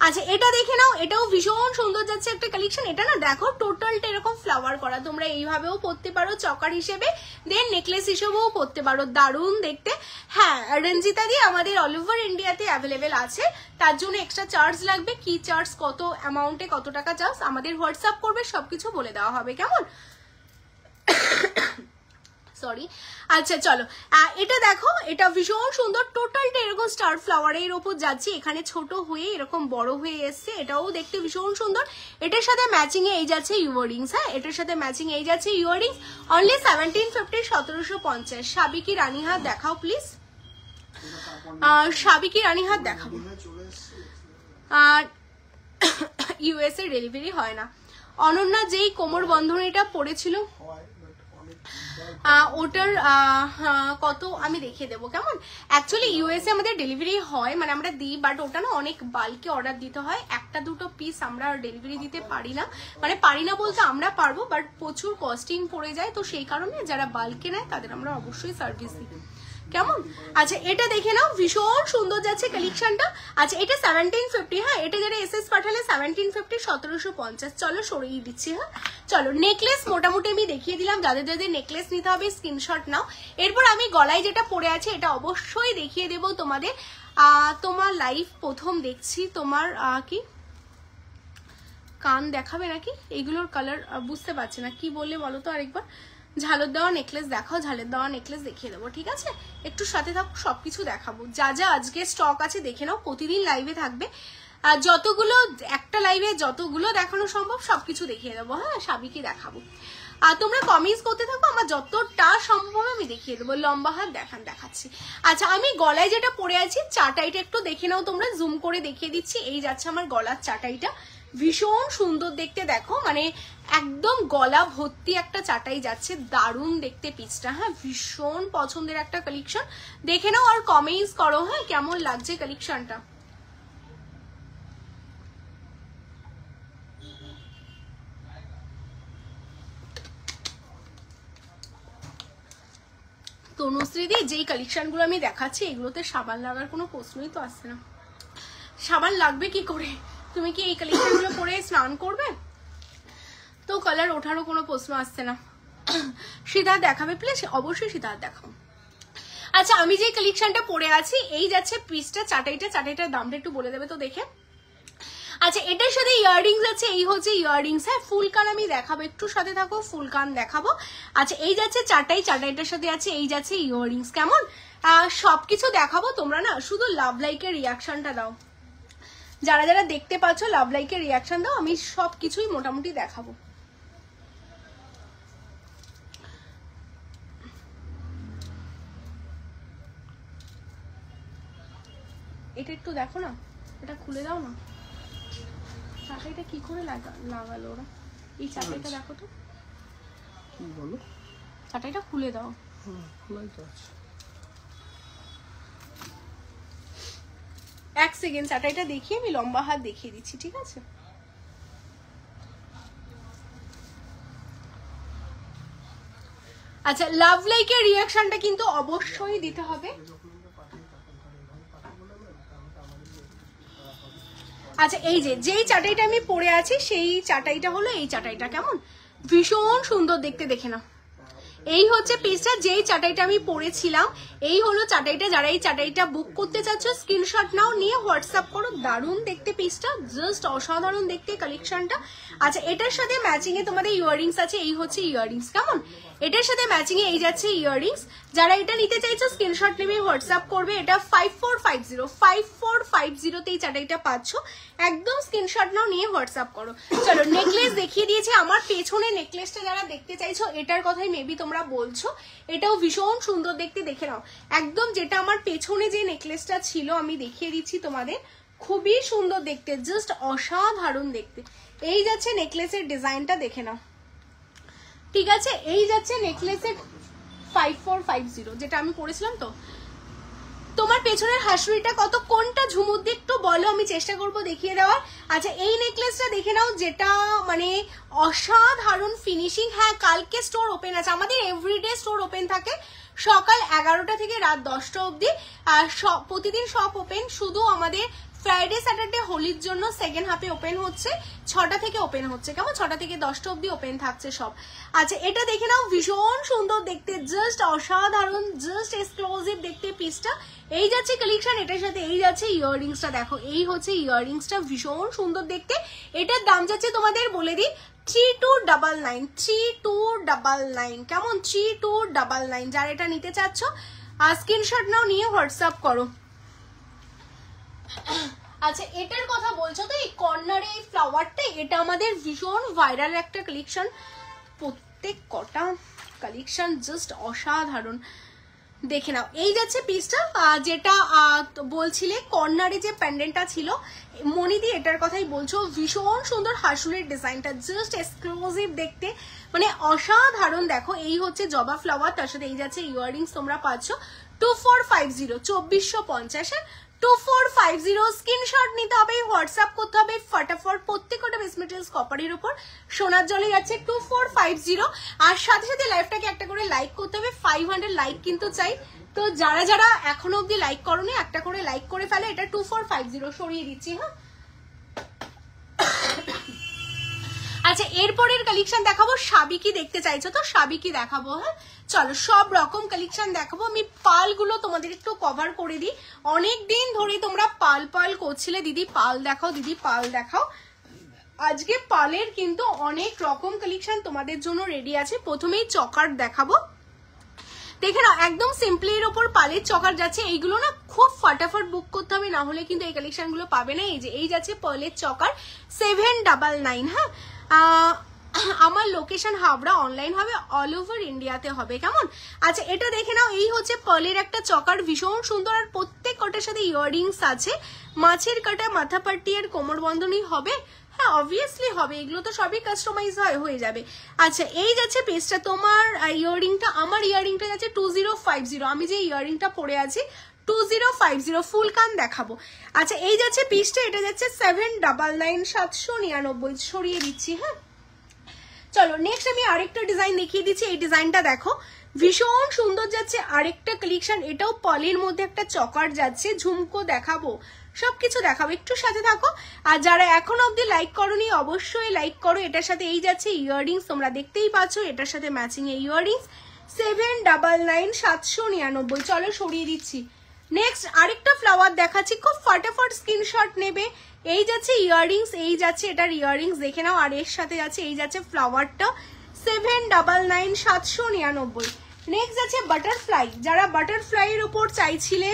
Speaker 1: আচ্ছা এটা দেখে নাও, এটাও ভীষণ সুন্দর যাচ্ছে একটা কালেকশন। এটা না দেখো টোটালটা এরকম ফ্লাওয়ার করা, তোমরা এইভাবেও পরতে পারো চকার হিসেবে, দেন নেকলেস হিসেবেও পরতে পারো, দারুণ দেখতে। হ্যাঁ রঞ্জিতা দি আমাদের অল ওভার ইন্ডিয়াতে অ্যাভেলেবেল আছে, তার জন্য এক্সট্রা চার্জ লাগবে। কি চার্জ, কত অ্যামাউন্টে কত টাকা চার্জ আমাদের হোয়াটসঅ্যাপ করবে, সবকিছু বলে দেওয়া হবে, কেমন? সরি। আচ্ছা চলো এটা দেখো, এটা ভীষণ সুন্দর, টোটালটা এরকম স্টার ফ্লাওয়ারের ওপর যাচ্ছে, এখানে ছোট হয়ে এরকম বড় হয়ে এসছে, এটাও দেখতে ভীষণ সুন্দর। এটার সাথে ম্যাচিং এ এই যাচ্ছে ইয়াররিংস, হ্যাঁ। এটার সাথে ম্যাচিং এই যাচ্ছে ইয়াররিংস। অনলি 1750, 1750। সাবিকি রানীহাট দেখাও প্লিজ, সাবিকি রানীহাট দেখাবো। আর ইউএস এর ডেলিভারি হয় না। অনন্যা যেই কোমর বন্ধনীটা পড়েছিল ওটার কত আমি দেখিয়ে দেবো, কেমন? অ্যাকচুয়ালি ইউএসএ আমাদের ডেলিভারি হয়, মানে আমরা দিই, বাট ওটা না অনেক বাল্কে অর্ডার দিতে হয়, একটা দুটো পিস আমরা ডেলিভারি দিতে পারি না। মানে পারি না বলতে আমরা পারবো, বাট প্রচুর কস্টিং পড়ে যায়, তো সেই কারণে যারা বাল্কে নেয় তাদের আমরা অবশ্যই সার্ভিস দিই, কেমন? আচ্ছা এটা দেখে নাও, ভীষণ সুন্দর যাচ্ছে কালেকশনটা। আচ্ছা এটা 1750, হ্যাঁ। এটা যারা এসএস পাঠালে 1750, 1750। চলো সরিয়ে দিচ্ছি, হ্যাঁ। চলো নেকলেস মোটামুটি আমি দেখিয়ে দিলাম, যাদের যাদের নেকলেস নিতে হবে স্ক্রিনশট নাও। এরপর আমি গলায় যেটা পরে আছে এটা অবশ্যই দেখিয়ে দেবো তোমাদের। তোমার লাইভ প্রথম দেখছি, তোমার কি কান দেখাবে নাকি? এইগুলোর কালার বুঝতে পারছি না, কি বললে বলো তো আরেকবার। ঝালের দেওয়া নেকলেস দেখাও, ঝালের দেওয়া নেকলেস দেখিয়ে দেবো, ঠিক আছে? একটু সাথে থাকো, সবকিছু দেখাবো। যা যা আজকে স্টক আছে দেখে নাও, প্রতিদিন লাইভে থাকবে, আর যতগুলো একটা লাইভে যতগুলো দেখানো সম্ভব সবকিছু দেখিয়ে দেবো, হ্যাঁ। সাবিকি দেখাবো, আর তোমরা কমেন্টস করতে থাকো, আমার যতটা সম্ভব আমি দেখিয়ে দেবো। লম্বা হাত দেখাচ্ছি। আচ্ছা আমি গলায় যেটা পরে আছি চাটাইটা একটু দেখে নাও তোমরা, জুম করে দেখিয়ে দিচ্ছি। এই যাচ্ছে আমার গলার চাটাইটা, ভীষণ সুন্দর দেখতে, দেখো মানে একদম গলা ভর্তি একটা চাটাই যাচ্ছে, দারুণ দেখতে পিসটা। হ্যাঁ, ভীষণ পছন্দের একটা কালেকশন, দেখে নাও আর কমেন্টস করো হ্যাঁ কেমন লাগছে কালেকশনটা। তনুশ্রীদি, যেই কালেকশনগুলো আমি দেখাচ্ছি এগুলোতে সাবান লাগার কোনো প্রশ্নই তো আসছে না। সাবান লাগবে কি করে? তুমি কি এই কালেকশনগুলো পরে স্নান করবে? তো কালার ওঠারও কোনো প্রশ্ন আসছে না। সিদ্ধার্থ দেখাবে প্লিজ? অবশ্যই সিদ্ধার্থ দেখাও। আচ্ছা, আমি যে কালেকশনটা পরে আছি এই যাচ্ছে পিসটা, চাটাইটার দামটা একটু বলে দেবে তো দেখে। আচ্ছা, এটার সাথে ইয়াররিংস আছে, এই হচ্ছে ইয়াররিংস। হ্যাঁ, ফুল কান আমি দেখাবো, একটু সাথে থাকো, ফুল কান দেখাবো। আচ্ছা, এই যাচ্ছে চাটাইটার সাথে আছে এই যাচ্ছে ইয়াররিংস। কেমন সবকিছু দেখাবো, তোমরা না শুধু লাভ লাইকের রিয়াকশনটা দাও। যারা যারা দেখতে পাচ্ছ লাভ লাইকের রিয়াকশন দাও, আমি সবকিছুই মোটামুটি দেখাবো। এটা একটু দেখো না, এটা খুলে দাও না। চাটাইটা কি করে লাগালো ওরা? এই চাটাইটা দেখো তো,
Speaker 2: কি বলো?
Speaker 1: চাটাইটা খুলে দাও।
Speaker 2: খোলাই তো আছে।
Speaker 1: এক সেকেন্ড, চাটাইটা দেখিয়ে আমি লম্বা হাত দেখিয়ে দিচ্ছি, ঠিক আছে? আচ্ছা, লাভ লাইকের রিয়াকশনটা কিন্তু অবশ্যই দিতে হবে। আচ্ছা, এই যেই চাটাইটা আমি পরে আছি সেই চাটাইটা হলো এই চাটাইটা। কেমন ভীষণ সুন্দর দেখতে, দেখে না। এই হচ্ছে পিসটা, যেই চাটাইটা আমি পরেছিলাম এই হলো চাটাইটা। যারা এই চাটাইটা বুক করতে চাচ্ছ স্ক্রিনশট নাও, নিয়ে হোয়াটসঅ্যাপ করো। দারুণ দেখতে পিসটা, জাস্ট অসাধারণ দেখতে কালেকশনটা। আচ্ছা, এটার সাথে ম্যাচিং এ তোমাদের ইয়াররিংস আছে, এই হচ্ছে ইয়াররিংস। কেমন এটার সাথে ম্যাচিং এ এই যাচ্ছে ইয়াররিংস। যারা এটা নিতে চাইছো স্ক্রিনশট নেবে, হোয়াটসঅ্যাপ করবে। এটা 5450 তে এই চাটাইটা পাচ্ছ। একদম স্ক্রিনশট নাও, নিয়ে হোয়াটসঅ্যাপ করো। চলো, নেকলেস দেখিয়ে দিয়েছি। আমার পেছনে নেকলেসটা যারা দেখতে চাইছো এটার কথাই মেবি তোমরা বলছো, এটাও ভীষণ সুন্দর দেখতে, দেখে নাও। একদম যেটা আমার পেছনে যে নেকলেসটা ছিল আমি দেখিয়ে দিচ্ছি তোমাদের, খুবই সুন্দর দেখতে, জাস্ট অসাধারণ দেখতে। এই যাচ্ছে নেকলেসের ডিজাইনটা, দেখে নাও। ঠিক আছে, এই যাচ্ছে নেকলেসের 5450 যেটা আমি পরেছিলাম। তো তোমার পেছনের হাসুড়িটা কত, কোনটা ঝুমুর দিয়ে একটু বলো, আমি চেষ্টা করবো দেখিয়ে দেওয়ার। আচ্ছা, এই নেকলেসটা দেখে নাও, যেটা মানে অসাধারণ ফিনিশিং। হ্যাঁ, কালকে স্টোর ওপেন আছে, আমাদের এভরিডে স্টোর ওপেন থাকে সকাল 11টা থেকে রাত 10টা অবধি। আর প্রতিদিন শপ ওপেন, শুধু আমাদের ফ্রাইডে স্যাটারডে হোলির জন্য সেকেন্ড হাফে ওপেন হচ্ছে, 6টা থেকে ওপেন হচ্ছে। কেমন 6টা থেকে 10টা অবধি ওপেন থাকছে সব। আচ্ছা, এটা দেখে নাও, ভীষণ সুন্দর দেখতে, জাস্ট অসাধারণ, জাস্ট এক্সক্লুসিভ দেখতে পিসটা। এই যাচ্ছে কালেকশন, এটার সাথে এই যাচ্ছে ইয়াররিংসটা। দেখো, এই হচ্ছে ইয়াররিংসটা, ভীষণ সুন্দর দেখতে। এটার দাম যাচ্ছে তোমাদের বলে দিই 3299। কেমন 3299। যারা এটা নিতে চাচ্ছ স্ক্রিনশট নাও, নিয়ে হোয়াটসঅ্যাপ করো। আচ্ছা, এটার কথা বলছো তো, এই কর্নারে এই ফ্লাওয়ারটা, এটা আমাদের ভীষণ ভাইরাল একটা কালেকশন। প্রত্যেক কটা কালেকশন জাস্ট অসাধারণ, দেখে নাও। এই যাচ্ছে পিসটা, যেটা বলছিলে কর্নারে যে প্যান্ডেন্টটা ছিল মনিদি, এটার কথাই বলছো। ভীষণ সুন্দর হাসুলের ডিজাইনটা, জাস্ট এক্সক্লুসিভ দেখতে, মানে অসাধারণ। দেখো, এই হচ্ছে জবা ফ্লাওয়ার, তার সাথে এই যাচ্ছে ইয়াররিংস তোমরা পাচ্ছ। 2450 2450 2450 স্ক্রিনশট নিতে হবে, হোয়াটসঅ্যাপ করতে হবে ফটাফট। প্রত্যেকটা বেস মেটেরিয়ালস কপারের উপর, সোনার জলে যাচ্ছে 2450। আর সাথে সাথে লাইভটাকে একটা করে লাইক করতে হবে, 500 লাইক কিন্তু চাই। তো যারা যারা এখনো অব্দি লাইক করোনি একটা করে লাইক করে ফেলে। এটা 2450 সরিয়ে দিচ্ছি। হ্যাঁ, আচ্ছা, এরপরের কালেকশন দেখাবো। সাবিকি দেখতে চাইছো তো সাবিকি দেখাবো। হ্যাঁ, চলো, সব রকম কালেকশন দেখাবো। আমি পালগুলো তোমাদের একটু কভার করে দিই। অনেকদিন ধরে তোমরা পাল করছিলে, দিদি পাল দেখাও, দিদি পাল দেখাও। আজকে পালের কিন্তু অনেক রকম কালেকশন তোমাদের জন্য রেডি আছে। প্রথমেই চকার দেখাবো, দেখে নাও, একদম সিম্পলির ওপর পালের চকার যাচ্ছে। এইগুলো না খুব ফটাফট বুক করতে হবে, না হলে কিন্তু এই কালেকশন গুলো পাবে না। এই যে এই যাচ্ছে পালের চকার 799। হ্যাঁ, আমার লোকেশন হাবড়া, অনলাইন হবে, অল ওভার ইন্ডিয়াতে হবে। কেমন আচ্ছা, এটা দেখে নাও, এই হচ্ছে পার্লের একটা চকার, ভীষণ সুন্দর। আর প্রত্যেক কটার সাথে ইয়াররিংস আছে, মাছের কাটা, মাথা পাট্টি আর কোমর বন্ধনী হবে। হ্যাঁ অবভিয়াসলি হবে, এগুলো তো সবই কাস্টমাইজ হয়ে যাবে। আচ্ছা এই যাচ্ছে পিসটা, তোমার ইয়াররিংটা, আমার ইয়াররিংটা যাচ্ছে 2050, আমি যে ইয়াররিংটা পরে আছি 2050 ফুল কান দেখাবো। আচ্ছা এই যাচ্ছে পিসটা, এটা যাচ্ছে 799 799, সরিয়ে দিচ্ছি। হ্যাঁ চলো নেক্সট আমি আরেকটা ডিজাইন দেখিয়ে দিচ্ছি, এই ডিজাইনটা দেখো ভীষণ সুন্দর যাচ্ছে, আরেকটা কালেকশন, এটাও পলের মধ্যে একটা চকার যাচ্ছে, ঝুমকো দেখাবো, সবকিছু দেখাবো, একটু সাথে থাকো। আর যারা এখন অব্দি লাইক করোনি অবশ্যই লাইক করো। এটার সাথে এই যাচ্ছে ইয়াররিংস, তোমরা দেখতেই পাচ্ছ, এটার সাথে ম্যাচিং এ ইয়াররিংস 799 799। চলো সরিয়ে দিচ্ছি। নেক্সট আরেকটা ফ্লাওয়ার দেখাচ্ছি, খুব ফটাফট স্ক্রিনশট নেবে। এই যাচ্ছে ইয়াররিংস, এই যাচ্ছে এটার ইয়াররিংস দেখে নাও, আর এর সাথে যাচ্ছে এই যাচ্ছে ফ্লাওয়ারটা 799 799। নেক্সট আছে বাটারফ্লাই, যারা বাটারফ্লাইয়ের উপর চাইছিলে,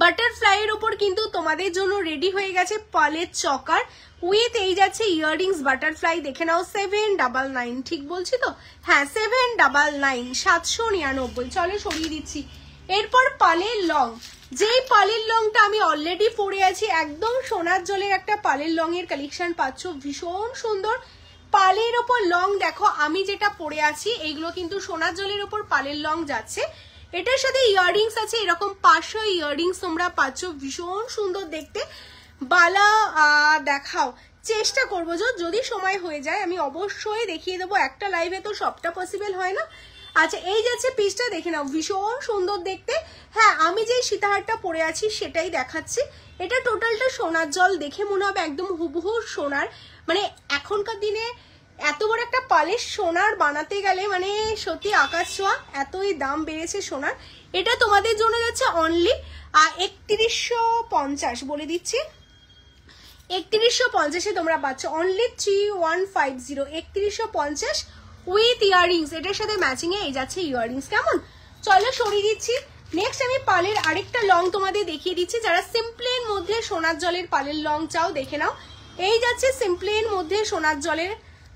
Speaker 1: বাটারফ্লাইয়ের উপর কিন্তু তোমাদের জন্য রেডি হয়ে গেছে পালের চকার উইথ এই যাচ্ছে ইয়াররিংস বাটারফ্লাই, দেখে নাও 799, ঠিক বলছি তো? হ্যাঁ 799 799। চলো সরিয়ে দিচ্ছি। এরপর পালের লং, যেই পালের লংটা আমি অলরেডি পরে আছি, একদম সোনার জলের একটা পালের লং এর কালেকশন পাচ্ছ, ভীষণ সুন্দর পালের ওপর লং। দেখো আমি যেটা পরে আছি এইগুলো কিন্তু সোনার জলের ওপর পালের লং যাচ্ছে, এটার সাথে ইয়াররিংস আছে, এরকম 500 ইয়াররিংস তোমরা পাচ্ছ, ভীষণ সুন্দর দেখতে। বালা দেখাও, চেষ্টা করবো যদি সময় হয়ে যায় আমি অবশ্যই দেখিয়ে দেবো, একটা লাইভে তো সবটা পসিবল হয় না। আচ্ছা এই যাচ্ছে পিসটা, দেখে নাও ভীষণ সুন্দর দেখতে। হ্যাঁ আমি যে সীতাহারটা পরে আছি সেটাই দেখাচ্ছি, এটা টোটালটা সোনার জল, দেখে মনে হবে একদম হুবহু সোনার, মানে এখনকার দিনে এত বড় একটা পালিশ সোনার বানাতে গেলে মানে সত্যি আকাশ ছোঁয়া, এতই দাম বেড়েছে সোনার। এটা তোমাদের জন্য যাচ্ছে অনলি 3150, বলে দিচ্ছি 3150-এ তোমরা পাচ্ছ অনলি 3150, 3150 উইথ ইয়াররিংস, এটার সাথে ম্যাচিং এ এই যাচ্ছে ইয়াররিংস। কেমন? চলো সরিয়ে দিচ্ছি। নেক্সট আমি পালের আরেকটা লং তোমাদের দেখিয়ে দিচ্ছি, যারা সিম্পলের মধ্যে সোনার জলের পালের লং চাও দেখে নাও, এই যাচ্ছে সিম্পলের মধ্যে সোনার জলের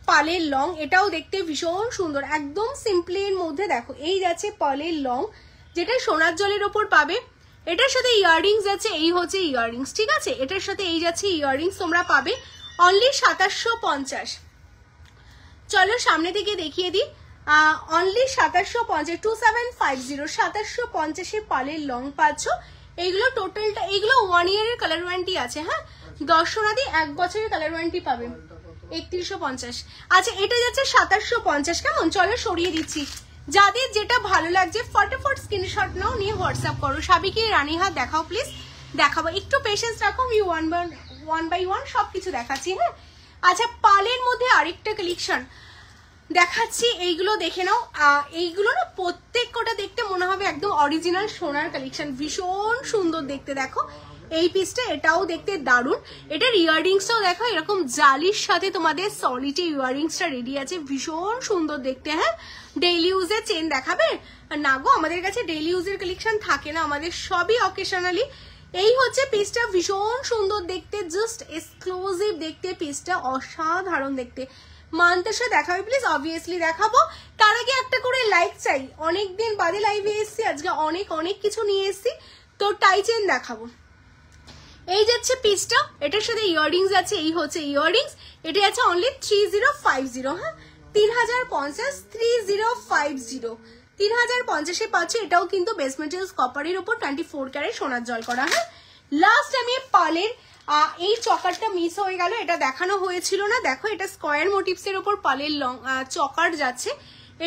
Speaker 1: পালের লং, এটাও দেখতে ভীষণ সুন্দর, একদম সিম্পলের মধ্যে দেখো এই যাচ্ছে পালের লং, যেটা সোনার জলের ওপর পাবে। এটার সাথে ইয়াররিংস আছে, এই হচ্ছে ইয়াররিংস, ঠিক আছে? এটার সাথে এই যাচ্ছে ইয়াররিংস তোমরা পাবে অনলি 2750। চলো সামনে থেকে দেখিয়ে দিই, অনলি 2750, 2750 2750-এ পালের লং পাচ্ছ। এইগুলো টোটালটা, এইগুলো 1 ইয়ারের কালার ওয়ারেন্টি আছে। হ্যাঁ দর্শনাদি 1 বছরের কালার ওয়ারেন্টি পাবে 3150। আচ্ছা এটা যাচ্ছে 2750। কেমন? চলো সরিয়ে দিচ্ছি। যাদের যেটা ভালো লাগছে ফটাফট স্ক্রিনশট নাও, নিয়ে হোয়াটসঅ্যাপ করো। সাবিকি রানীহাট দেখাও প্লিজ, দেখাবো, একটু পেশেন্স রাখো, আমি ওয়ান বাই ওয়ান সবকিছু দেখাচ্ছি। হ্যাঁ আচ্ছা পালের মধ্যে আরেকটা কালেকশন দেখাচ্ছি, এইগুলো দেখে নাও। এইগুলো না প্রত্যেক কটা দেখতে মনে হবে একদম অরিজিনাল সোনার কালেকশন, ভীষণ সুন্দর দেখতে। দেখো এই পিসটা, এটাও দেখতে দারুণ। এটার ইয়াররিংসটাও দেখো এরকম জালির সাথে তোমাদের সলিড ইয়াররিংসটা রেডি আছে, ভীষণ সুন্দর দেখতে। হ্যাঁ ডেইলি ইউজের চেন দেখাবে না গো, আমাদের কাছে ডেইলি ইউজের কালেকশন থাকে না, আমাদের সবই অকেশনালি। এই হচ্ছে পিসটা, ভীষণ সুন্দর দেখতে, জাস্ট এক্সক্লুসিভ দেখতে, পিসটা অসাধারণ দেখতে। মান্তাসা দেখাবে প্লিজ, অবভিয়াসলি দেখাবো। তার আগে একটা করে লাইক চাই, অনেকদিন বাদে লাইভে এসেছি, আজকে অনেক কিছু নিয়ে এসেছি, তো টাই চেন দেখাবো। এই যাচ্ছে পিসটা, এটার সাথে ইয়াররিংস আছে, এই হচ্ছে ইয়াররিংস, এটা আছে অনলি 3050। হ্যাঁ 3050, 3050, 3050-এ পাচ্ছ। এটাও কিন্তু বেস মেটেরিয়ালস কপারের উপর 24 ক্যারেট সোনার জল করা। হ্যাঁ লাস্ট আমি পালের এই চকারটা মিস হয়ে গেল, এটা দেখানো হয়েছিল না, দেখো এটা স্কোয়ার মোটিভস এর উপর পালের লং চকার যাচ্ছে,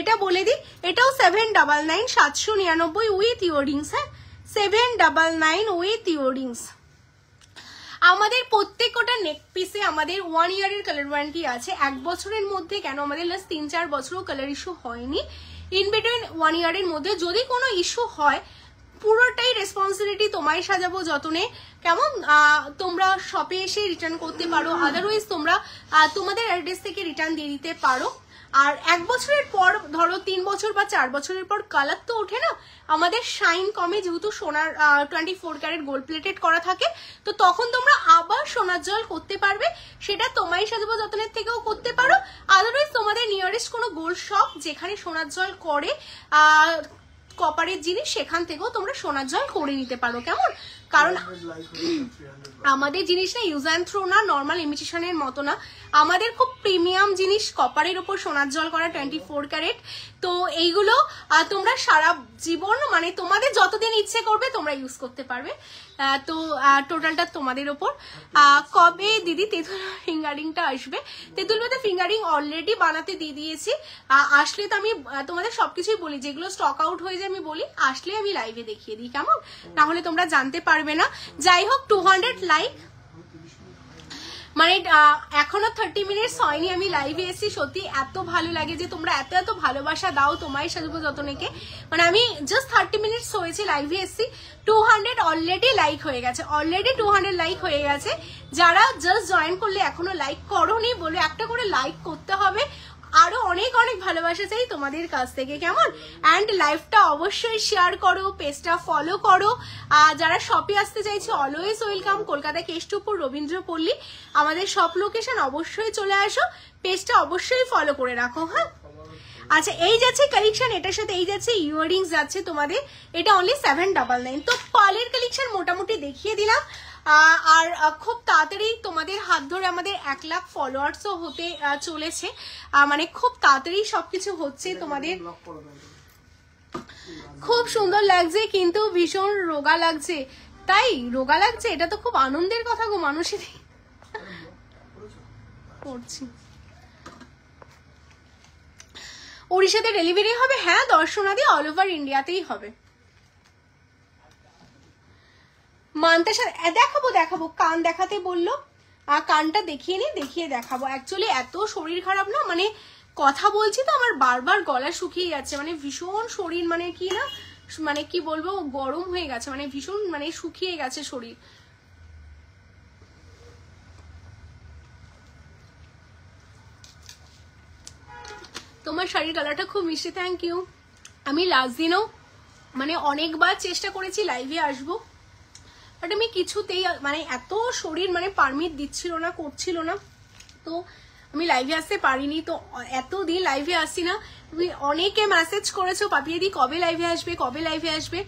Speaker 1: এটা বলে দিই, এটাও 799 799 উইথ ইয়াররিংস। হ্যাঁ 799 উইথ ইয়াররিংস। আমাদের প্রত্যেকটা নেক পিসে আমাদের 1 ইয়ারের কালার ওয়ারেন্টি আছে, 1 বছরের মধ্যে কেন, আমাদের লাস্ট 3-4 বছরও কালার ইস্যু হয়নি। ইন বিটুইন 1 ইয়ারের মধ্যে যদি কোনো ইস্যু হয় পুরোটাই রেসপন্সিবিলিটি তোমায় সাজাবো যতনে। কেমন? তোমরা শপে এসে রিটার্ন করতে পারো, আদারওয়াইজ তোমরা তোমাদের অ্যাড্রেস থেকে রিটার্ন দিয়ে দিতে পারো। আর 1 বছরের পর ধরো 3 বছর বা 4 বছরের পর কালার তো ওঠে না, আমাদের শাইন কমে, যেহেতু সোনার 24 ক্যারেট গোল্ড প্লেটেড করা থাকে, তো তখন তোমরা আবার সোনার জল করতে পারবে, সেটা তোমায় সাজাবো যতনের থেকেও করতে পারো। আদারওয়াইজ তোমাদের নিয়ারেস্ট কোনো গোল্ড শপ যেখানে সোনার জল করে কপারের জিনিস, সেখান থেকেও তোমরা সোনার জল করে নিতে পারো। কেমন? কারণ আমাদের জিনিস না ইউজ অ্যান্ড থ্রো না, নর্মাল ইমিটেশনের মতো না, আমাদের খুব প্রিমিয়াম জিনিস, কপারের ওপর সোনার জল করা 24 ক্যারেট। তো এইগুলো তোমরা সারা জীবন মানে তোমাদের যতদিন ইচ্ছে করবে তোমরা ইউজ করতে পারবে। তো টোটালটা তোমাদের ওপর। কবে দিদি তেঁতুল ফিঙ্গারিংটা আসবে? তেঁতুল পাতা ফিঙ্গারিং অলরেডি বানাতে দিয়ে দিয়েছি, আসলে তো আমি তোমাদের সবকিছুই বলি, যেগুলো স্টক আউট হয়ে যায় আমি বলি, আসলে আমি লাইভে দেখিয়ে দিই, কেমন? না হলে তোমরা জানতে পারবে না। যাই হোক 200 লাইক, মানে এখনো 30 মিনিটস হয়নি আমি লাইভে এসেছি। সত্যি এত ভালো লাগে যে তোমরা এত এত ভালোবাসা দাও তোমায় সাজবো যতনেকে, মানে আমি জাস্ট 30 মিনিটস হয়েছে লাইভে এসেছি, 200 অলরেডি লাইক হয়ে গেছে, অলরেডি 200 লাইক হয়ে গেছে। যারা জাস্ট জয়েন করলে এখনো লাইক করোনি, বলে একটা করে লাইক করতে হবে, আরো অনেক অনেক ভালোবাসা চাই তোমাদের কাছ থেকে, কেমন? অ্যান্ড লাইভটা অবশ্যই শেয়ার করো, পেজটা ফলো করো। যারা শপে আসতে চাইছে অলওয়েজ ওয়েলকাম, কলকাতা কেষ্টপুর রবীন্দ্রপল্লী আমাদের শপ লোকেশন, অবশ্যই চলে আসো, পেজটা অবশ্যই ফলো করে রাখো। হ্যাঁ আচ্ছা, এই যাচ্ছে কালেকশন, এটার সাথে এই যাচ্ছে ইয়াররিংস যাচ্ছে তোমাদের, এটা অনলি 799। তো পালের কালেকশন মোটামুটি দেখিয়ে দিলাম। আর খুব তাড়াতাড়ি তোমাদের হাত ধরে আমাদের 1 লাখ ফলোয়ার্সও হতে চলেছে, মানে খুব তাড়াতাড়ি সবকিছু হচ্ছে তোমাদের। খুব সুন্দর লাগছে কিন্তু ভীষণ রোগা লাগছে। তাই রোগা লাগছে? এটা তো খুব আনন্দের কথা গো, মানুষের করছি। উড়িষ্যাতে ডেলিভারি হবে? হ্যাঁ দর্শনাদি অল ওভার ইন্ডিয়াতেই হবে। মানতার সাথে দেখাবো, কান দেখাতে বললো, কানটা দেখিয়ে নি, দেখিয়ে দেখাবো। অ্যাকচুয়ালি এত শরীর খারাপ না, মানে কথা বলছি তো আমার বারবার গলা শুকিয়ে যাচ্ছে, মানে ভীষণ শরীর, মানে কি না, মানে কি বলবো, গরম হয়ে গেছে, মানে ভীষণ মানে শুকিয়ে গেছে শরীর। তোমার শাড়ির কালারটা খুব মিষ্টি, থ্যাংক ইউ। আমি লাস্ট দিনও মানে অনেকবার চেষ্টা করেছি লাইভে আসবো, বাট আমি কিছুতেই মানে এত শরীর মানে পারমিট দিচ্ছিল না, করছিল না, তো আমি লাইভে আসতে পারিনি। তো এতদিন লাইভে আসছি না, তুমি অনেকে মেসেজ করেছো পাপিয়াদি কবে লাইভে আসবে, কবে লাইভে আসবে,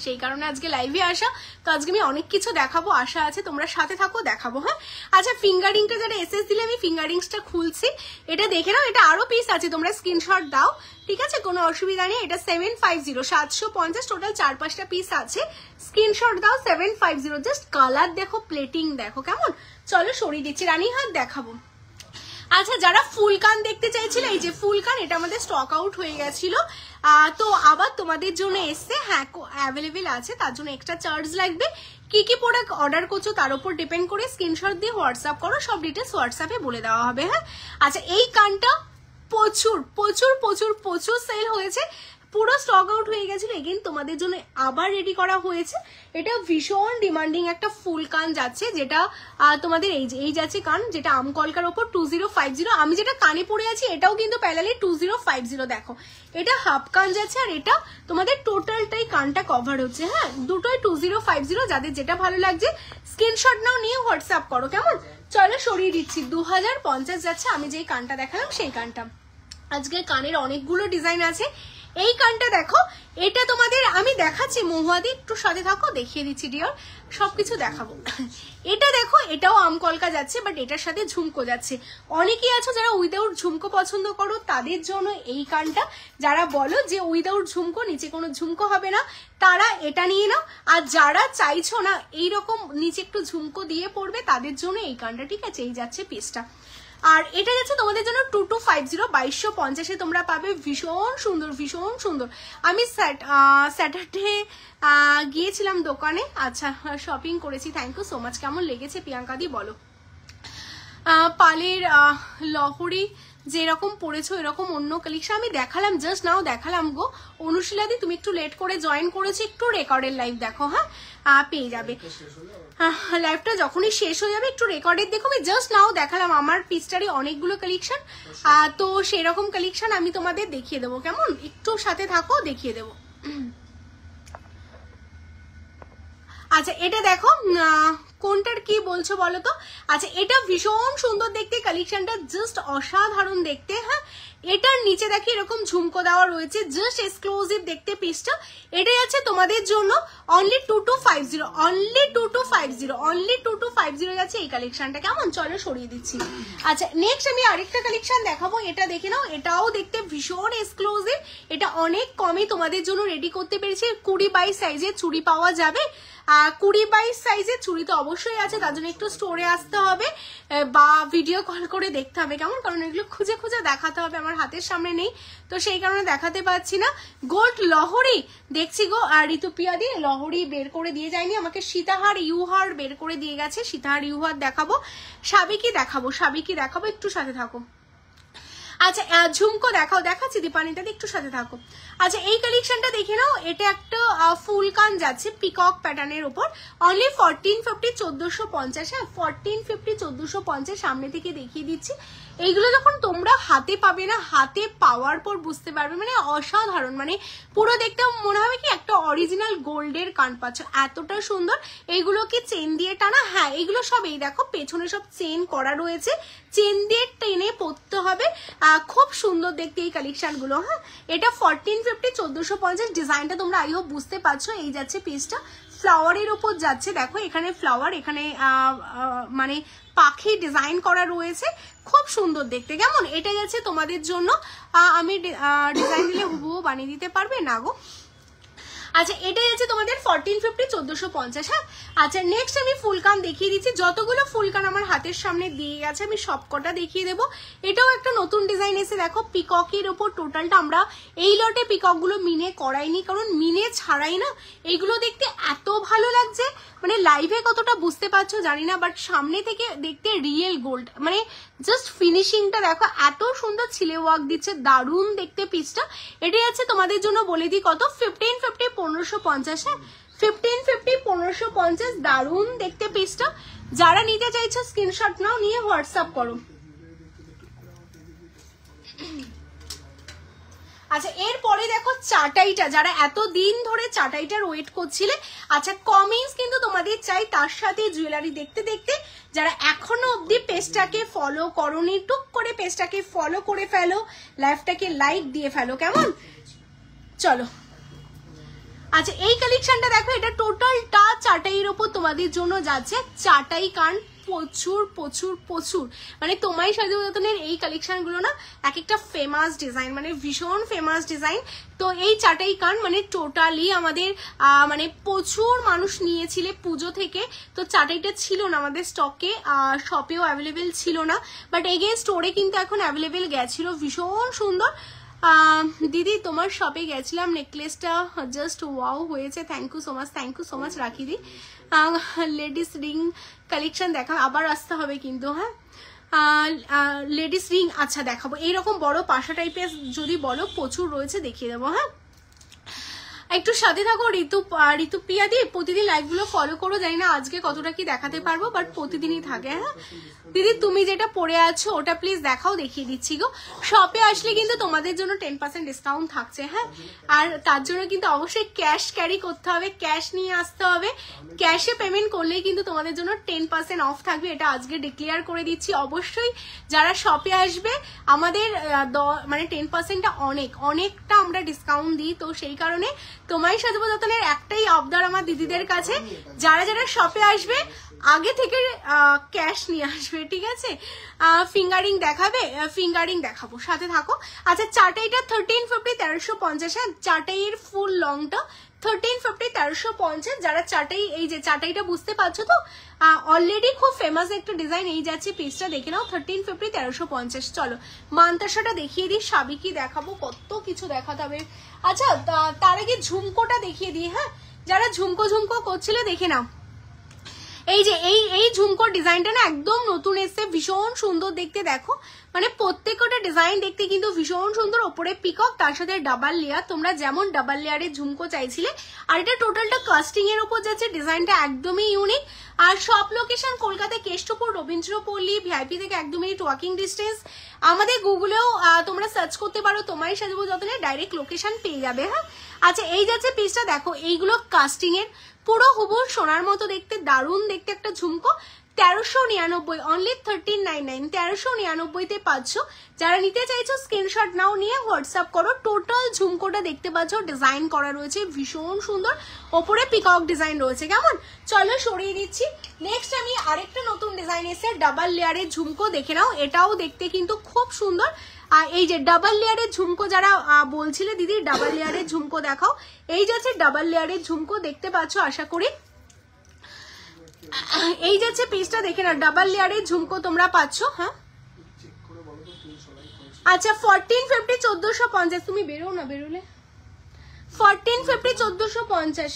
Speaker 1: সেই কারণে আজকে লাইভে আসা। তো আজকে আমি অনেক কিছু দেখাবো, আশা আছে তোমরা সাথে থাকো, দেখাবো। হ্যাঁ আচ্ছা, ফিঙ্গারিংটা যারা এসএস দিলে আমি ফিঙ্গারিংসটা খুলছি, এটা দেখে নাও, এটা আরো পিস আছে, তোমরা স্ক্রিনশট দাও, ঠিক আছে, কোনো অসুবিধা নেই। এটা 750, 750 টোটাল 4-5টা পিস আছে, স্ক্রিনশট দাও 750। জাস্ট কালার দেখো, প্লেটিং দেখো, কেমন? চলো সরিয়ে দিচ্ছি, রানী হাত দেখাবো। আচ্ছা, যারা ফুল কান দেখতে চাইছিল, এই যে ফুল কান, এটা আমাদের স্টক আউট হয়ে গেছিল, তো আবার তোমাদের জন্য এসছে। হ্যাঁ অ্যাভেলেবেল আছে, তার জন্য এক্সট্রা চার্জ লাগবে। কি কি প্রোডাক্ট অর্ডার করছো তার উপর ডিপেন্ড করে স্ক্রিনশট দিয়ে হোয়াটসঅ্যাপ করো, সব ডিটেলস হোয়াটসঅ্যাপে বলে দেওয়া হবে। হ্যাঁ আচ্ছা, এই কানটা প্রচুর প্রচুর প্রচুর প্রচুর সেল হয়েছে, পুরো স্টক আউট হয়ে গেছিল, এগেন তোমাদের জন্য আবার রেডি করা হয়েছে। এটা ভীষণ ডিমান্ডিং একটা ফুল কান যাচ্ছে, যেটা তোমাদের এই যাচ্ছে কান, যেটা আমকলকার ওপর 2050। আমি যেটা কানে পরে আছি এটাও কিন্তু প্যারালি 2050, দেখো এটা হাফ কান যাচ্ছে, আর এটা তোমাদের টোটালটাই কানটা কভার হচ্ছে। হ্যাঁ দুটোই 2050, যাদের যেটা ভালো লাগছে স্ক্রিনশট নাও, নিয়ে হোয়াটসঅ্যাপ করো, কেমন? চলো সরিয়ে দিচ্ছি, 2050 যাচ্ছে। আমি যেই কানটা দেখালাম সেই কানটা। আজকে কানের অনেকগুলো ডিজাইন আছে। এই কানটা দেখো, এটা তোমাদের আমি দেখাচ্ছি, মহুয়াদি একটু সাথে থাকো, দেখিয়ে দিচ্ছি ডিয়ার, সবকিছু দেখাবো। এটা দেখো, এটাও আমকলকা যাচ্ছে, বাট এটার সাথে ঝুমকো যাচ্ছে। অনেকেই আছো যারা উইদাউট ঝুমকো পছন্দ করো, তাদের জন্য এই কানটা। যারা বলো যে উইদাউট ঝুমকো, নিচে কোনো ঝুমকো হবে না, তারা এটা নিয়ে নাও। আর যারা চাইছো না এইরকম নিচে একটু ঝুমকো দিয়ে পড়বে, তাদের জন্য এই কানটা, ঠিক আছে? এই যাচ্ছে পিসটা। আর এটা যাচ্ছে তোমাদের জন্য 2250, 2250 তোমরা পাবে। ভীষণ সুন্দর, ভীষণ সুন্দর। আমি স্যাটারডে গিয়েছিলাম দোকানে, আচ্ছা শপিং করেছি, থ্যাংক ইউ সো মাচ। কেমন লেগেছে প্রিয়াঙ্কা দি বলো? পালের লহরি যেরকম পড়েছো এরকম অন্য কালেকশন আমি দেখালাম, জাস্ট নাও দেখালাম গো। অনুশীলাদি তুমি একটু লেট করে জয়েন করেছি, একটু রেকর্ডের লাইভ দেখো, হ্যাঁ পেয়ে যাবে। লাইভটা যখনই শেষ হয়ে যাবে একটু রেকর্ডের দেখো, আমি জাস্ট নাও দেখালাম। আমার পিসটারই অনেকগুলো কালেকশন, তো সেরকম কালেকশন আমি তোমাদের দেখিয়ে দেবো, কেমন? একটু সাথে থাকো, দেখিয়ে দেবো। আচ্ছা এটা দেখো, কোনটার কি বলছো বলো তো? আচ্ছা এটা ভীষণ সুন্দর দেখতে, কালেকশনটা জাস্ট অসাধারণ দেখতে। হ্যাঁ এটার নিচে দেখি এরকম ঝুমকো দেওয়া রয়েছে, জাস্ট এক্সক্লুসিভ দেখতে পিসটা। এটাই আছে তোমাদের জন্য অনলি 2250, অনলি 2250, অনলি 2250 যাচ্ছে এই কালেকশনটা। কেমন, চলো সরিয়ে দিচ্ছি। আচ্ছা নেক্সট আমি আরেকটা কালেকশন দেখাবো, এটা দেখে নাও, এটাও দেখতে ভীষণ এক্সক্লুসিভ। এটা অনেক কমে তোমাদের জন্য রেডি করতে পেরেছি। 20 সাইজের চুড়ি পাওয়া যাবে, 20 সাইজের চুড়ি তো অবশ্যই আছে, তার জন্য একটু স্টোরে আসতে হবে বা ভিডিও কল করে দেখতে হবে, কেমন, কারণ এগুলো খুঁজে খুঁজে দেখাতে হবে, আমার হাতের সামনে নেই তো সেই কারণে দেখাতে পাচ্ছি না। গোল্ড লহরি দেখছি গো, আর ঋতুপ্রিয়া দিয়ে লহরি বের করে দিয়ে যায়নি আমাকে, সীতাহার ইউহার বের করে দিয়ে গেছে, সীতাহার ইউহার দেখাবো, সাবিকি দেখাবো, সাবিকি দেখাবো, একটু সাথে থাকো। আচ্ছা ঝুমকো দেখাও, দেখাচ্ছি দীপানিতা, একটু সাথে থাকো। আচ্ছা এই কালেকশনটা দেখে নাও, এটা একটা ফুল কান যাচ্ছে পিকক প্যাটার্নের উপর, অনলি 1450, 1450, হ্যাঁ 1450, 1450, সামনে থেকে দেখিয়ে দিচ্ছি। এইগুলো যখন তোমরা হাতে পাবে না, হাতে পাওয়ার পর বুঝতে পারবে মানে অসাধারণ, মানে পুরো দেখতে মনে হবে কি একটা অরিজিনাল গোল্ডের কান পাচ্ছ, এতটা সুন্দর। এইগুলো কি চেন দিয়ে টানা? হ্যাঁ এইগুলো সব, এই দেখো পেছনে সব চেন করা রয়েছে, চেন দিয়ে টেনে পরতে হবে, খুব সুন্দর দেখতে এই কালেকশন গুলো। হ্যাঁ এটা 1450, 1450, ডিজাইনটা তোমরা আই হোপ বুঝতে পারছো। এই যাচ্ছে পিসটা, ফ্লাওয়ারের উপর যাচ্ছে, দেখো এখানে ফ্লাওয়ার, এখানে মানে পাখি ডিজাইন করা রয়েছে, খুব সুন্দর দেখতে। কেমন, এটা যাচ্ছে তোমাদের জন্য, আমি ডিজাইন দিলে হুবহু বানিয়ে দিতে পারবে না গো। আচ্ছা এটাই আছে তোমাদের 1450, 1450, হ্যাঁ। আচ্ছা নেক্সট আমি ফুলকান দেখিয়ে দিচ্ছি, যতগুলো ফুলকান আমার হাতের সামনে দিয়ে গেছে আমি সবকটা দেখিয়ে দেবো। এটাও একটা নতুন ডিজাইন এসে, দেখো পিককের ওপর টোটালটা আমরা এই লটে পিককগুলো মিনে করাইনি, কারণ মিনে ছাড়াই না এইগুলো দেখতে এত ভালো লাগছে, মানে লাইভে কতটা বুঝতে পারছো জানি না, বাট সামনে থেকে দেখতে রিয়েল গোল্ড, মানে জাস্ট ফিনিশিংটা দেখো এত সুন্দর ছিলে ওয়ার্ক দিচ্ছে, দারুণ দেখতে পিসটা। এটাই আছে তোমাদের জন্য বলে দিই কত, 1550, 1550, হ্যাঁ 1550, 1550, দারুণ দেখতে পিসটা। যারা নিতে চাইছো স্ক্রিনশট নাও, নিয়ে হোয়াটসঅ্যাপ করো। আচ্ছা এরপরে দেখো চাটাইটা, যারা এতদিন ধরে চাটাইটার ওয়েট করছিলে, আচ্ছা কমেন্টস কিন্তু তোমাদের চাই, তার সাথে জুয়েলারি দেখতে দেখতে যারা এখনো অবধি পেজটাকে ফলো করোনি, টুক করে পেজটাকে ফলো করে ফেলো, লাইভটাকে লাইক দিয়ে ফেলো, কেমন, চলো। আচ্ছা এই কালেকশনটা দেখো, এটা টোটালটা চাটাইয়ের ওপর তোমাদের জন্য যাচ্ছে, চাটাই কান প্রচুর প্রচুর প্রচুর, মানে তোমাই সাজাবো যতনের এই কালেকশন গুলো না এক একটা ফেমাস ডিজাইন, মানে ভীষণ ফেমাস ডিজাইন। তো এই চাটাই কান মানে টোটালি আমাদের মানে প্রচুর মানুষ নিয়েছিলে পুজো থেকে, তো চাটাইটা ছিল না আমাদের স্টকে, শপেও অ্যাভেলেবেল ছিল না, বাট এগেন স্টোরে কিন্তু এখন অ্যাভেলেবেল গেছিল, ভীষণ সুন্দর। দিদি তোমার শপে গেছিলাম, নেকলেসটা জাস্ট ওয়াও হয়েছে, thank you so much, thank you so much Rakhi দি। লেডিস রিং কালেকশন দেখা, আবার আসতে হবে কিন্তু, হ্যাঁ লেডিস রিং আচ্ছা দেখাবো, এইরকম বড় পাশা টাইপের যদি বলো প্রচুর রয়েছে, দেখিয়ে দেবো। হ্যাঁ একটু সাথে থাকো ঋতুপ্রিয়া দি, প্রতিদিন লাইভগুলো ফলো করো, জানি না আজকে কতটা কি দেখাতে পারবো, বাট প্রতিদিনই থাকে। হ্যাঁ দিদি তুমি যেটা পরে আছো ওটা প্লিজ দেখাও, দেখিয়ে দিচ্ছি গো। শপে আসলে কিন্তু তোমাদের জন্য 10% ডিসকাউন্ট থাকছে, হ্যাঁ আর তার জন্য কিন্তু অবশ্যই ক্যাশ ক্যারি করতে হবে, ক্যাশ নিয়ে আসতে হবে, ক্যাশে পেমেন্ট করলেই কিন্তু তোমাদের জন্য 10% অফ থাকবে, এটা আজকে ডিক্লেয়ার করে দিচ্ছি। অবশ্যই যারা শপে আসবে আমাদের মানে 10%টা অনেকটা আমরা ডিসকাউন্ট দিই, তো সেই কারণে তোমায় সাজাবো যতনের একটাই আবদার আমার দিদিদের কাছে, যারা যারা শপে আসবে আগে থেকে ক্যাশ নিয়ে আসবে, ঠিক আছে। ফিঙ্গারিং দেখাবে, ফিঙ্গারিং দেখাবো, সাথে থাকো। আচ্ছা চাটাইটা 1350, 1350, হ্যাঁ চাটাইয়ের ফুল লংটা 1350, 1350, যারা চাটাই, এই যে চাটাইটা বুঝতে পারছো তো, অলরেডি খুব ফেমাস একটা ডিজাইন, এই যাচ্ছে পিসটা দেখে নাও, 1350, 1350। চলো মান্তাসাটা দেখিয়ে দিই, সাবিকি দেখাবো, কত কিছু দেখাতে হবে। আচ্ছা তার আগে ঝুমকোটা দেখিয়ে দিই, হ্যাঁ যারা ঝুমকো ঝুমকো করছিল দেখে নাও, এই যে এই ঝুমকোর ডিজাইনটা না একদম নতুন এসছে, ভীষণ সুন্দর দেখতে, দেখো মানে প্রত্যেকটা ডিজাইন দেখতে কিন্তু ভীষণ সুন্দর, ওপরে পিকক তার সাথে ডাবল লেয়ার, তোমরা যেমন ডাবল লেয়ারের ঝুমকো চাইছিলে, আর এটা টোটালটা কাস্টিং এর উপর যাচ্ছে, ডিজাইনটা একদমই ইউনিক। আর সব লোকেশন কলকাতা কেষ্টপুর, রবীন্দ্রপল্লী, ভিআইপি থেকে 1-2 মিনিট ওয়াকিং ডিস্টেন্স, আমাদের গুগলেও তোমরা সার্চ করতে পারো তোমায় সাজাবো যতনে, ডাইরেক্ট লোকেশন পেয়ে যাবে। হ্যাঁ আচ্ছা এই যাচ্ছে পিসটা দেখো, এইগুলো কাস্টিং এর পুরো হুবহু সোনার মতো দেখতে, দারুণ দেখতে একটা ঝুমকো, 1399, অনলি 1399, 1399 পাচ্ছ। যারা নিতে চাইছো স্ক্রিনশট নাও, নিয়ে হোয়াটসঅ্যাপ করো। টোটাল ঝুমকোটা দেখতে পাচ্ছ ডিজাইন করা রয়েছে ভীষণ সুন্দর, ওপরে পিকক ডিজাইন রয়েছে। কেমন, চলো সরিয়ে দিচ্ছি। নেক্সট আমি আরেকটা নতুন ডিজাইন এসে ডাবল লেয়ারের ঝুমকো দেখে নাও, এটাও দেখতে কিন্তু খুব সুন্দর। আর এই যে ডাবল লেয়ারের ঝুমকো, যারা বলছিলে দিদি ডাবল লেয়ারের ঝুমকো দেখাও, এই যে ডাবল লেয়ারের ঝুমকো দেখতে পাচ্ছ আশা করি। এই যাচ্ছে পিসটা দেখে না, ডাবল লেয়ারের ঝুমকো তোমরা পাচ্ছ। হ্যাঁ আচ্ছা 1450 1450, তুমি বেরো না, বেরোলে 1450 1450,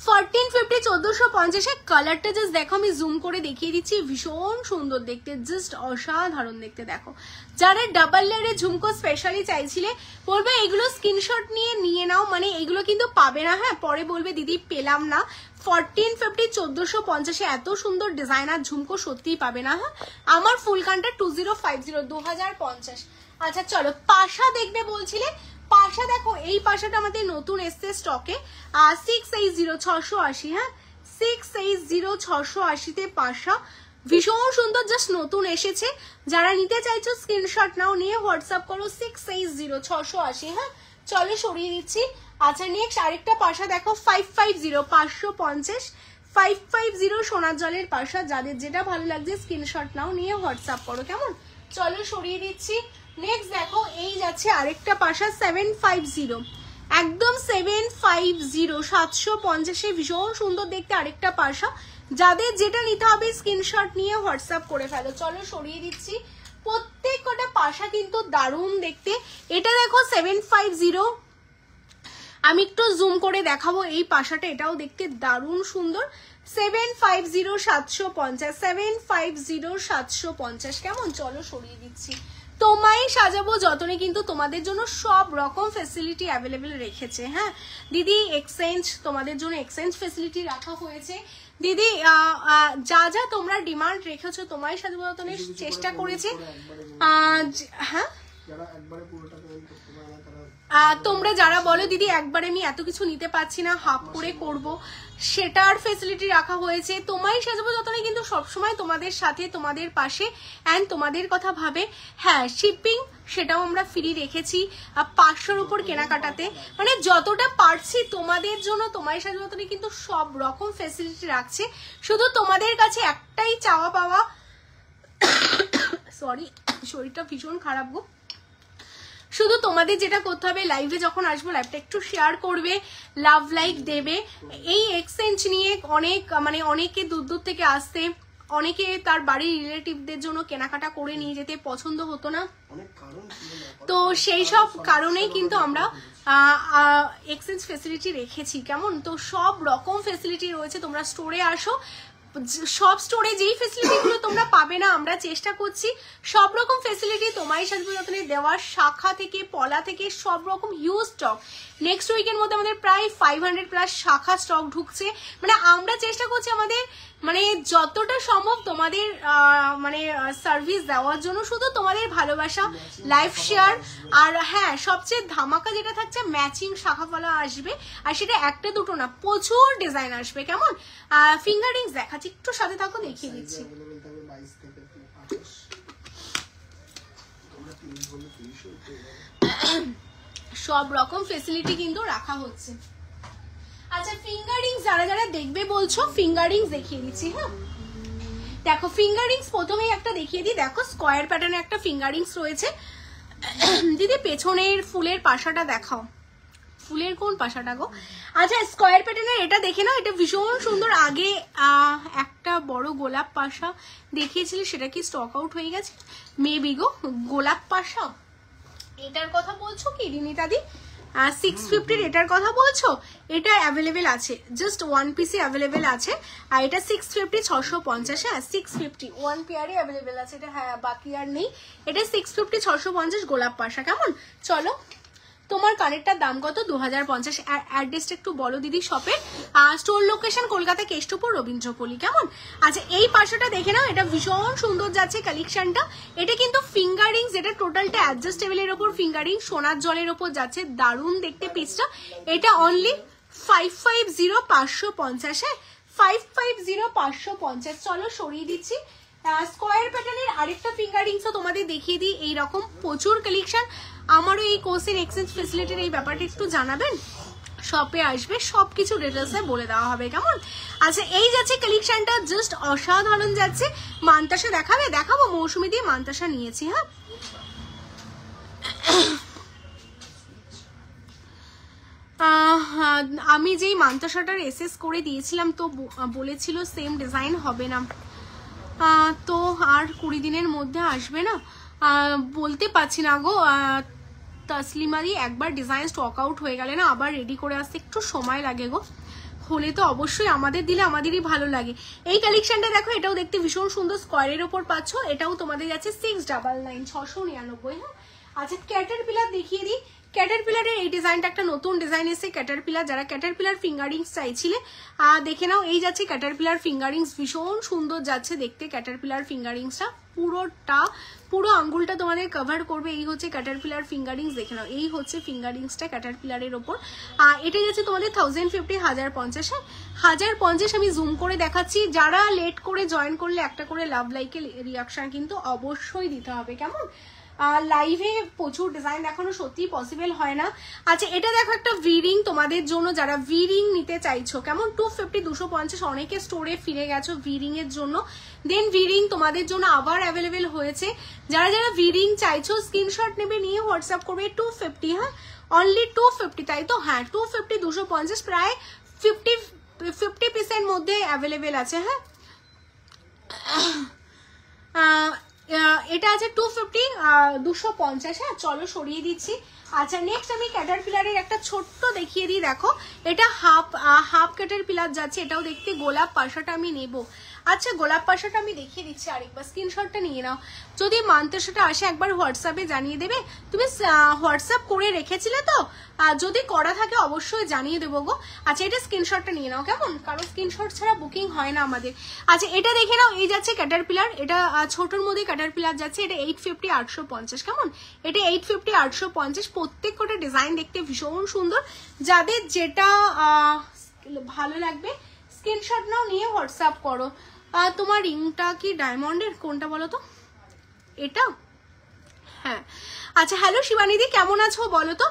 Speaker 1: 1450 1450 কালারটা জাস্ট দেখো, আমি জুম করে দেখিয়ে দিচ্ছি, ভীষণ সুন্দর দেখতে, জাস্ট অসাধারণ দেখতে। দেখো যারা ডাবল লেয়ারের ঝুমকো স্পেশালি চাইছিলে, বলবে এগুলো স্ক্রিনশট নিয়ে নাও, মানে এগুলো কিন্তু পাবে না। হ্যাঁ পরে বলবে দিদি পেলাম না। 1450 1450 এত সুন্দর ডিজাইনার ঝুমকো সত্যিই পাবে না। হ্যাঁ আমার ফুল কানটা 2050 2050। আচ্ছা চলো পাশা দেখবে বলছিলে, পাশা দেখো, এই পাশাটা আমাদের নতুন এসছে স্টকে, 680 680। হ্যাঁ 680 680 পাশা, ভীষণ সুন্দর, জাস্ট নতুন এসেছে। যারা নিতে চাইছো স্ক্রিনশট নাও, নিয়ে হোয়াটসঅ্যাপ করো 680 680। হ্যাঁ চলো সরিয়ে দিচ্ছি। আচ্ছা নেক্সট আরেকটা পাশা দেখো 550 550, 550 সোনার জলের পাশা। যাদের যেটা ভালো লাগছে স্ক্রিনশট নাও, নিয়ে হোয়াটসঅ্যাপ করো। কেমন, চলো সরিয়ে দিচ্ছি। নেক্সট দেখো এই যাচ্ছে আরেকটা পাশা 750, একদম 750 750, ভীষণ সুন্দর দেখতে আরেকটা পাশা। যাদের যেটা নিতে হবে স্ক্রিনশট নিয়ে হোয়াটসঅ্যাপ করে ফেলো। চলো সরিয়ে দিচ্ছি। প্রত্যেক কটা পাশা কিন্তু দারুণ দেখতে। এটা দেখো 750, আমি একটু জুম করে দেখাবো এই পাশাটা, এটাও দেখতে দারুণ সুন্দর। 750 750, 750 750। কেমন, চলো সরিয়ে দিচ্ছি। তোমায় সাজাবো যতনে কিন্তু তোমাদের জন্য সব রকম ফ্যাসিলিটি অ্যাভেলেবেল রেখেছে। হ্যাঁ দিদি এক্সচেঞ্জ, তোমাদের জন্য এক্সচেঞ্জ ফ্যাসিলিটি রাখা হয়েছে। দিদি যা যা তোমরা ডিমান্ড রেখেছো তোমায় সাজাবো যতনে চেষ্টা করেছি। হ্যাঁ তোমরা যারা বলো দিদি একবারে আমি এত কিছু নিতে পারছি না, হাফ করে করব, সেটার ফেসিলিটি রাখা হয়েছে। তোমায় সাজাবো যতনে কিন্তু সবসময় তোমাদের সাথে, তোমাদের পাশে, অ্যান্ড তোমাদের কথা ভাবে। হ্যাঁ শিপিং সেটাও আমরা ফ্রি রেখেছি 500-র উপর কেনাকাটাতে, মানে যতটা পারছি তোমাদের জন্য তোমায় সাজাবো যতনে কিন্তু সব রকম ফেসিলিটি রাখছে। শুধু তোমাদের কাছে একটাই চাওয়া পাওয়া, সরি শরীরটা ভীষণ খারাপ গো, শুধু তোমাদের যেটা করতে হবে লাইভে যখন আসবো লাইভটা একটু শেয়ার করবে, লাভ লাইক দেবে। এই এক্সচেঞ্জ নিয়ে অনেকে দূর দূর থেকে আসতে, অনেকে তার বাড়ির রিলেটিভদের জন্য কেনাকাটা করে নিয়ে যেতে পছন্দ হতো না, তো সেই সব কারণেই কিন্তু আমরা এক্সচেঞ্জ ফেসিলিটি রেখেছি। কেমন, তো সব রকম ফেসিলিটি রয়েছে। তোমরা স্টোরে আসো, সব স্টোরে যেই ফেসিলিটিগুলো তোমরা পাবে না আমরা চেষ্টা করছি সব রকম ফেসিলিটি তোমায় সাজাবো যতনে দেওয়ার, শাখা থেকে পলা থেকে সব রকম হিউজ স্টক। নেক্সট উইকের মধ্যে আমাদের প্রায় 500+ শাখা স্টক ঢুকছে। মানে আমরা চেষ্টা করছি আমাদের মানে যতটা সম্ভব তোমাদের মানে সার্ভিস দেওয়ার জন্য। শুধু তোমাদের ভালোবাসা, লাইভ শেয়ার, আর হ্যাঁ সবচেয়ে ধামাকা যেটা থাকছে ম্যাচিং শাখা পলা আসবে, আর সেটা একটা দুটো না, প্রচুর ডিজাইন আসবে। কেমন, ফিঙ্গার রিংস দেখাচ্ছি, একটু সাথে থাকো দেখিয়ে দিচ্ছি। সব রকম ফেসিলিটি কিন্তু রাখা হচ্ছে। আচ্ছা ফিঙ্গার রিংস যারা যারা দেখবে বলছো, ফিঙ্গার রিংস দেখিয়ে দিচ্ছি। হ্যাঁ দেখো ফিঙ্গার রিংস প্রথমেই একটা দেখিয়ে দিই। দেখো স্কোয়ার প্যাটার্নে একটা ফিঙ্গার রিংস রয়েছে। দিদি পেছনের ফুলের পাশাটা দেখাও, ফুলের কোন পাশাটা গো? আচ্ছা স্কোয়ার প্যাটার্নের এটা দেখে নাও, এটা ভীষণ সুন্দর। আগে একটা বড় গোলাপ পাশা দেখিয়েছিলে, সেটা কি স্টক আউট হয়ে গেছে মেবি গো? গোলাপ পাশা এটার কথা বলছো কি রিনিতাদি? 650 এটার কথা বলছো? এটা অ্যাভেলেবেল আছে, জাস্ট ওয়ান পিসে অ্যাভেলেবেল আছে। আর এটা 650 650। হ্যাঁ 650 ওয়ান পেয়ারে অ্যাভেলেবেল আছে এটা, হ্যাঁ বাকি আর নেই। এটা 650 650 গোলাপ পাশা। কেমন, চলো তোমার কানেরটার দাম কত? 2050। অ্যাড্রেসটা একটু বলো দিদি শপের। Store location Kolkata Keshtopur Rabindrapalli. কেমন, আচ্ছা এই পাশাটা দেখে নাও, এটা ভীষণ সুন্দর যাচ্ছে কালেকশনটা। এটা কিন্তু ফিঙ্গার রিংস, এটা টোটালটা অ্যাডজাস্টেবলের ওপর ফিঙ্গার রিং, সোনার জলের ওপর যাচ্ছে, দারুণ দেখতে পিসটা। এটা অনলি 550 550। হ্যাঁ 550 550। চলো সরিয়ে দিচ্ছি। স্কোয়ার প্যাটার্নের আরেকটা ফিঙ্গারিংসও তোমাদের দেখিয়ে দিই। এইরকম প্রচুর কালেকশন। আমারও এই কোর্সের এক্সচেঞ্জ ফেসিলিটির এই ব্যাপারটা একটু জানাবেন, শপে আসবে সব কিছু ডিটেলসে বলে দেওয়া হবে, কেমন? আচ্ছা এই যাচ্ছে কালেকশনটা, জাস্ট অসাধারণ যাচ্ছে। মানতাসা দেখাবে? দেখাবো, মৌসুমি দিয়ে মানতাসা নিয়েছি। হ্যাঁ আমি যেই মানতাসাটার এসএস করে দিয়েছিলাম তো বলেছিল সেম ডিজাইন হবে না, তো আর 20 দিনের মধ্যে আসবে না, বলতে পারছি না গো। তসলিমারি একবার ডিজাইন স্টক আউট হয়ে গেলে না আবার রেডি করে আসতে একটু সময় লাগে গো। হলে তো অবশ্যই আমাদের দিলে আমাদেরই ভালো লাগে। এই কালেকশনটা দেখো, এটাও দেখতে ভীষণ সুন্দর, স্কোয়ারের ওপর পাচ্ছ। এটাও তোমাদের যাচ্ছে 699 699। হ্যাঁ আচ্ছা ক্যাটারপিলার দেখিয়ে দিই। ক্যাটারপিলারের এই ডিজাইনটা একটা নতুন ডিজাইন এসে ক্যাটারপিলার, যারা ক্যাটারপিলার ফিঙ্গারিংস চাইছিলে দেখে নাও। এই যাচ্ছে ক্যাটারপিলার ফিঙ্গারিংস, ভীষণ সুন্দর যাচ্ছে দেখতে ক্যাটারপিলার ফিঙ্গারিংসটা। পুরো আঙ্গুলটা তোমাদের কভার করবে। এই হচ্ছে ক্যাটারপিলার ফিঙ্গারিংস, দেখে নাও। এই হচ্ছে ফিঙ্গারিংসটা ক্যাটারপিলারের ওপর। এটা যাচ্ছে তোমাদের 1050 1050। হ্যাঁ 1050 আমি জুম করে দেখাচ্ছি। যারা লেট করে জয়েন করলে একটা করে লাভ লাইকের রিয়াকশন কিন্তু অবশ্যই দিতে হবে, কেমন? লাইভে প্রচুর ডিজাইন দেখানো সত্যি পসিবল হয় না। আচ্ছা এটা দেখো একটা ভিরিং তোমাদের জন্য, যারা ভিরিং নিতে চাইছো, কেমন? 250 250 অনেকে স্টোরে ফিরে গেছো ভিরিং এর জন্য। দেন ভিরিং তোমাদের জন্য আবার অ্যাভেলেবেল হয়েছে। যারা যারা ভিরিং চাইছো স্ক্রিনশট নেবে, নিয়ে হোয়াটসঅ্যাপ করবে। 250, হ্যাঁ অনলি 250, তাই তো? হ্যাঁ 250 250 প্রায় 50% মধ্যে অ্যাভেলেবেল আছে। হ্যাঁ এটা আছে 250 250। হ্যাঁ চলো সরিয়ে দিচ্ছি। আচ্ছা নেক্সট আমি ক্যাটারপিলারের একটা ছোট্ট দেখিয়ে দিই। দেখো এটা হাফ ক্যাটারপিলার যাচ্ছে, এটাও দেখতে গোলাপ পাশাটা আমি নেব। আচ্ছা গোলাপ পাশাটা আমি দেখিয়ে দিচ্ছি আরেকবার, স্ক্রিনশটটা নিয়ে নাও। যদি মানতাসাটা আসে একবার হোয়াটসঅ্যাপে জানিয়ে দেবে। তুমি হোয়াটসঅ্যাপ করে রেখেছিলে তো? যদি করা থাকে অবশ্যই জানিয়ে দেবো গো। আচ্ছা এটা স্ক্রিনশটটা নিয়ে নাও, কেমন? কারণ স্ক্রিনশট ছাড়া বুকিং হয় না আমাদের। আচ্ছা এটা দেখে নাও, এই যাচ্ছে ক্যাটারপিলার, এটা ছোটোর মধ্যে ক্যাটারপিলার যাচ্ছে। এটা 850 850, কেমন? এটা 850 850। প্রত্যেক কটা ডিজাইন দেখতে ভীষণ সুন্দর। যাদের যেটা ভালো লাগবে স্ক্রিনশট নাও, নিয়ে হোয়াটসঅ্যাপ করো। তোমার রিংটা কি ডায়মন্ডের? কোনটা বলো তো? এটা? হ্যাঁ আচ্ছা হ্যালো শিবানিদি, কেমন আছো বলো তো?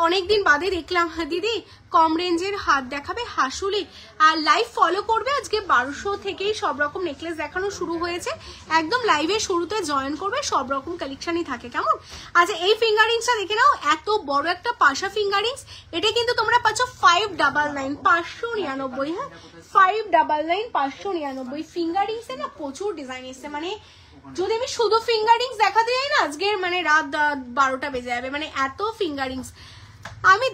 Speaker 1: অনেকদিন বাদে দেখলাম। দিদি কম রেঞ্জের হাত দেখাবে হাসুলি, আর লাইভ ফলো করবে। আজকে 1200 থেকেই সব রকম নেকলেস দেখানো শুরু হয়েছে। একদম লাইভের শুরুতে জয়েন করবে, সব রকম কালেকশনই থাকে, কেমন? আচ্ছা এই ফিঙ্গারিংসটা দেখে নাও, এত বড় একটা পাশা ফিঙ্গারিংস। এটা কিন্তু তোমরা পাচ্ছ 599 599। হ্যাঁ 599 599 ফিঙ্গারিংসে না প্রচুর ডিজাইন এসছে। মানে যদি আমি শুধু ফিঙ্গারিংস দেখাতে যাই না আজকের মানে রাত 12টা বেজে যাবে, মানে এত ফিঙ্গারিংস। আমি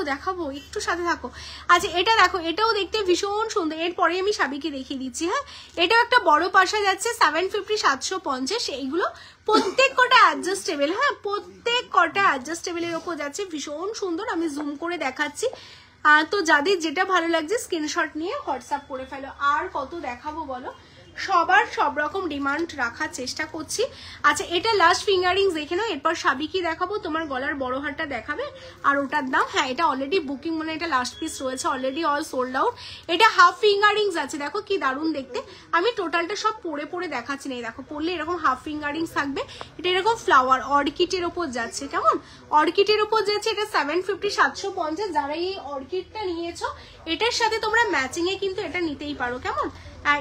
Speaker 1: দেখাবো একটু সাথে থাকো। আচ্ছা এটা দেখো, এটাও দেখতে ভীষণ সুন্দর। এরপরে আমি সাবিকে দেখিয়ে দিচ্ছি। হ্যাঁ এটাও একটা বড় পাশা যাচ্ছে 750 750। এইগুলো প্রত্যেক কটা অ্যাডজাস্টেবল। হ্যাঁ প্রত্যেক কটা অ্যাডজাস্টেবলের ওপর যাচ্ছে, ভীষণ সুন্দর। আমি জুম করে দেখাচ্ছি। তো যাদের যেটা ভালো লাগছে স্ক্রিনশট নিয়ে হোয়াটসঅ্যাপ করে ফেলো। আর কত দেখাবো বলো, সবার সব রকম ডিমান্ড রাখার চেষ্টা করছি। আচ্ছা এটা লাস্ট ফিঙ্গারিংস দেখে নাও। এরপর সাবিকি দেখাবো, তোমার গলার বড় হারটা দেখাবে। আর ওটার দাম, হ্যাঁ এটা অলরেডি বুকিং, মানে এটা লাস্ট পিস রয়েছে, অলরেডি অল সোল্ড আউট। এটা হাফ ফিঙ্গারিংস আছে, দেখো কি দারুণ দেখতে। আমি টোটালটা সব পরে দেখাচ্ছি না। দেখো পরলে এরকম হাফ ফিঙ্গারিংস থাকবে। এটা এরকম ফ্লাওয়ার অর্কিডের ওপর যাচ্ছে, কেমন? অর্কিডের ওপর যাচ্ছে। এটা 750 750। যারা এই অর্কিডটা নিয়েছো এটার সাথে তোমরা ম্যাচিং এ কিন্তু এটা নিতেই পারো, কেমন?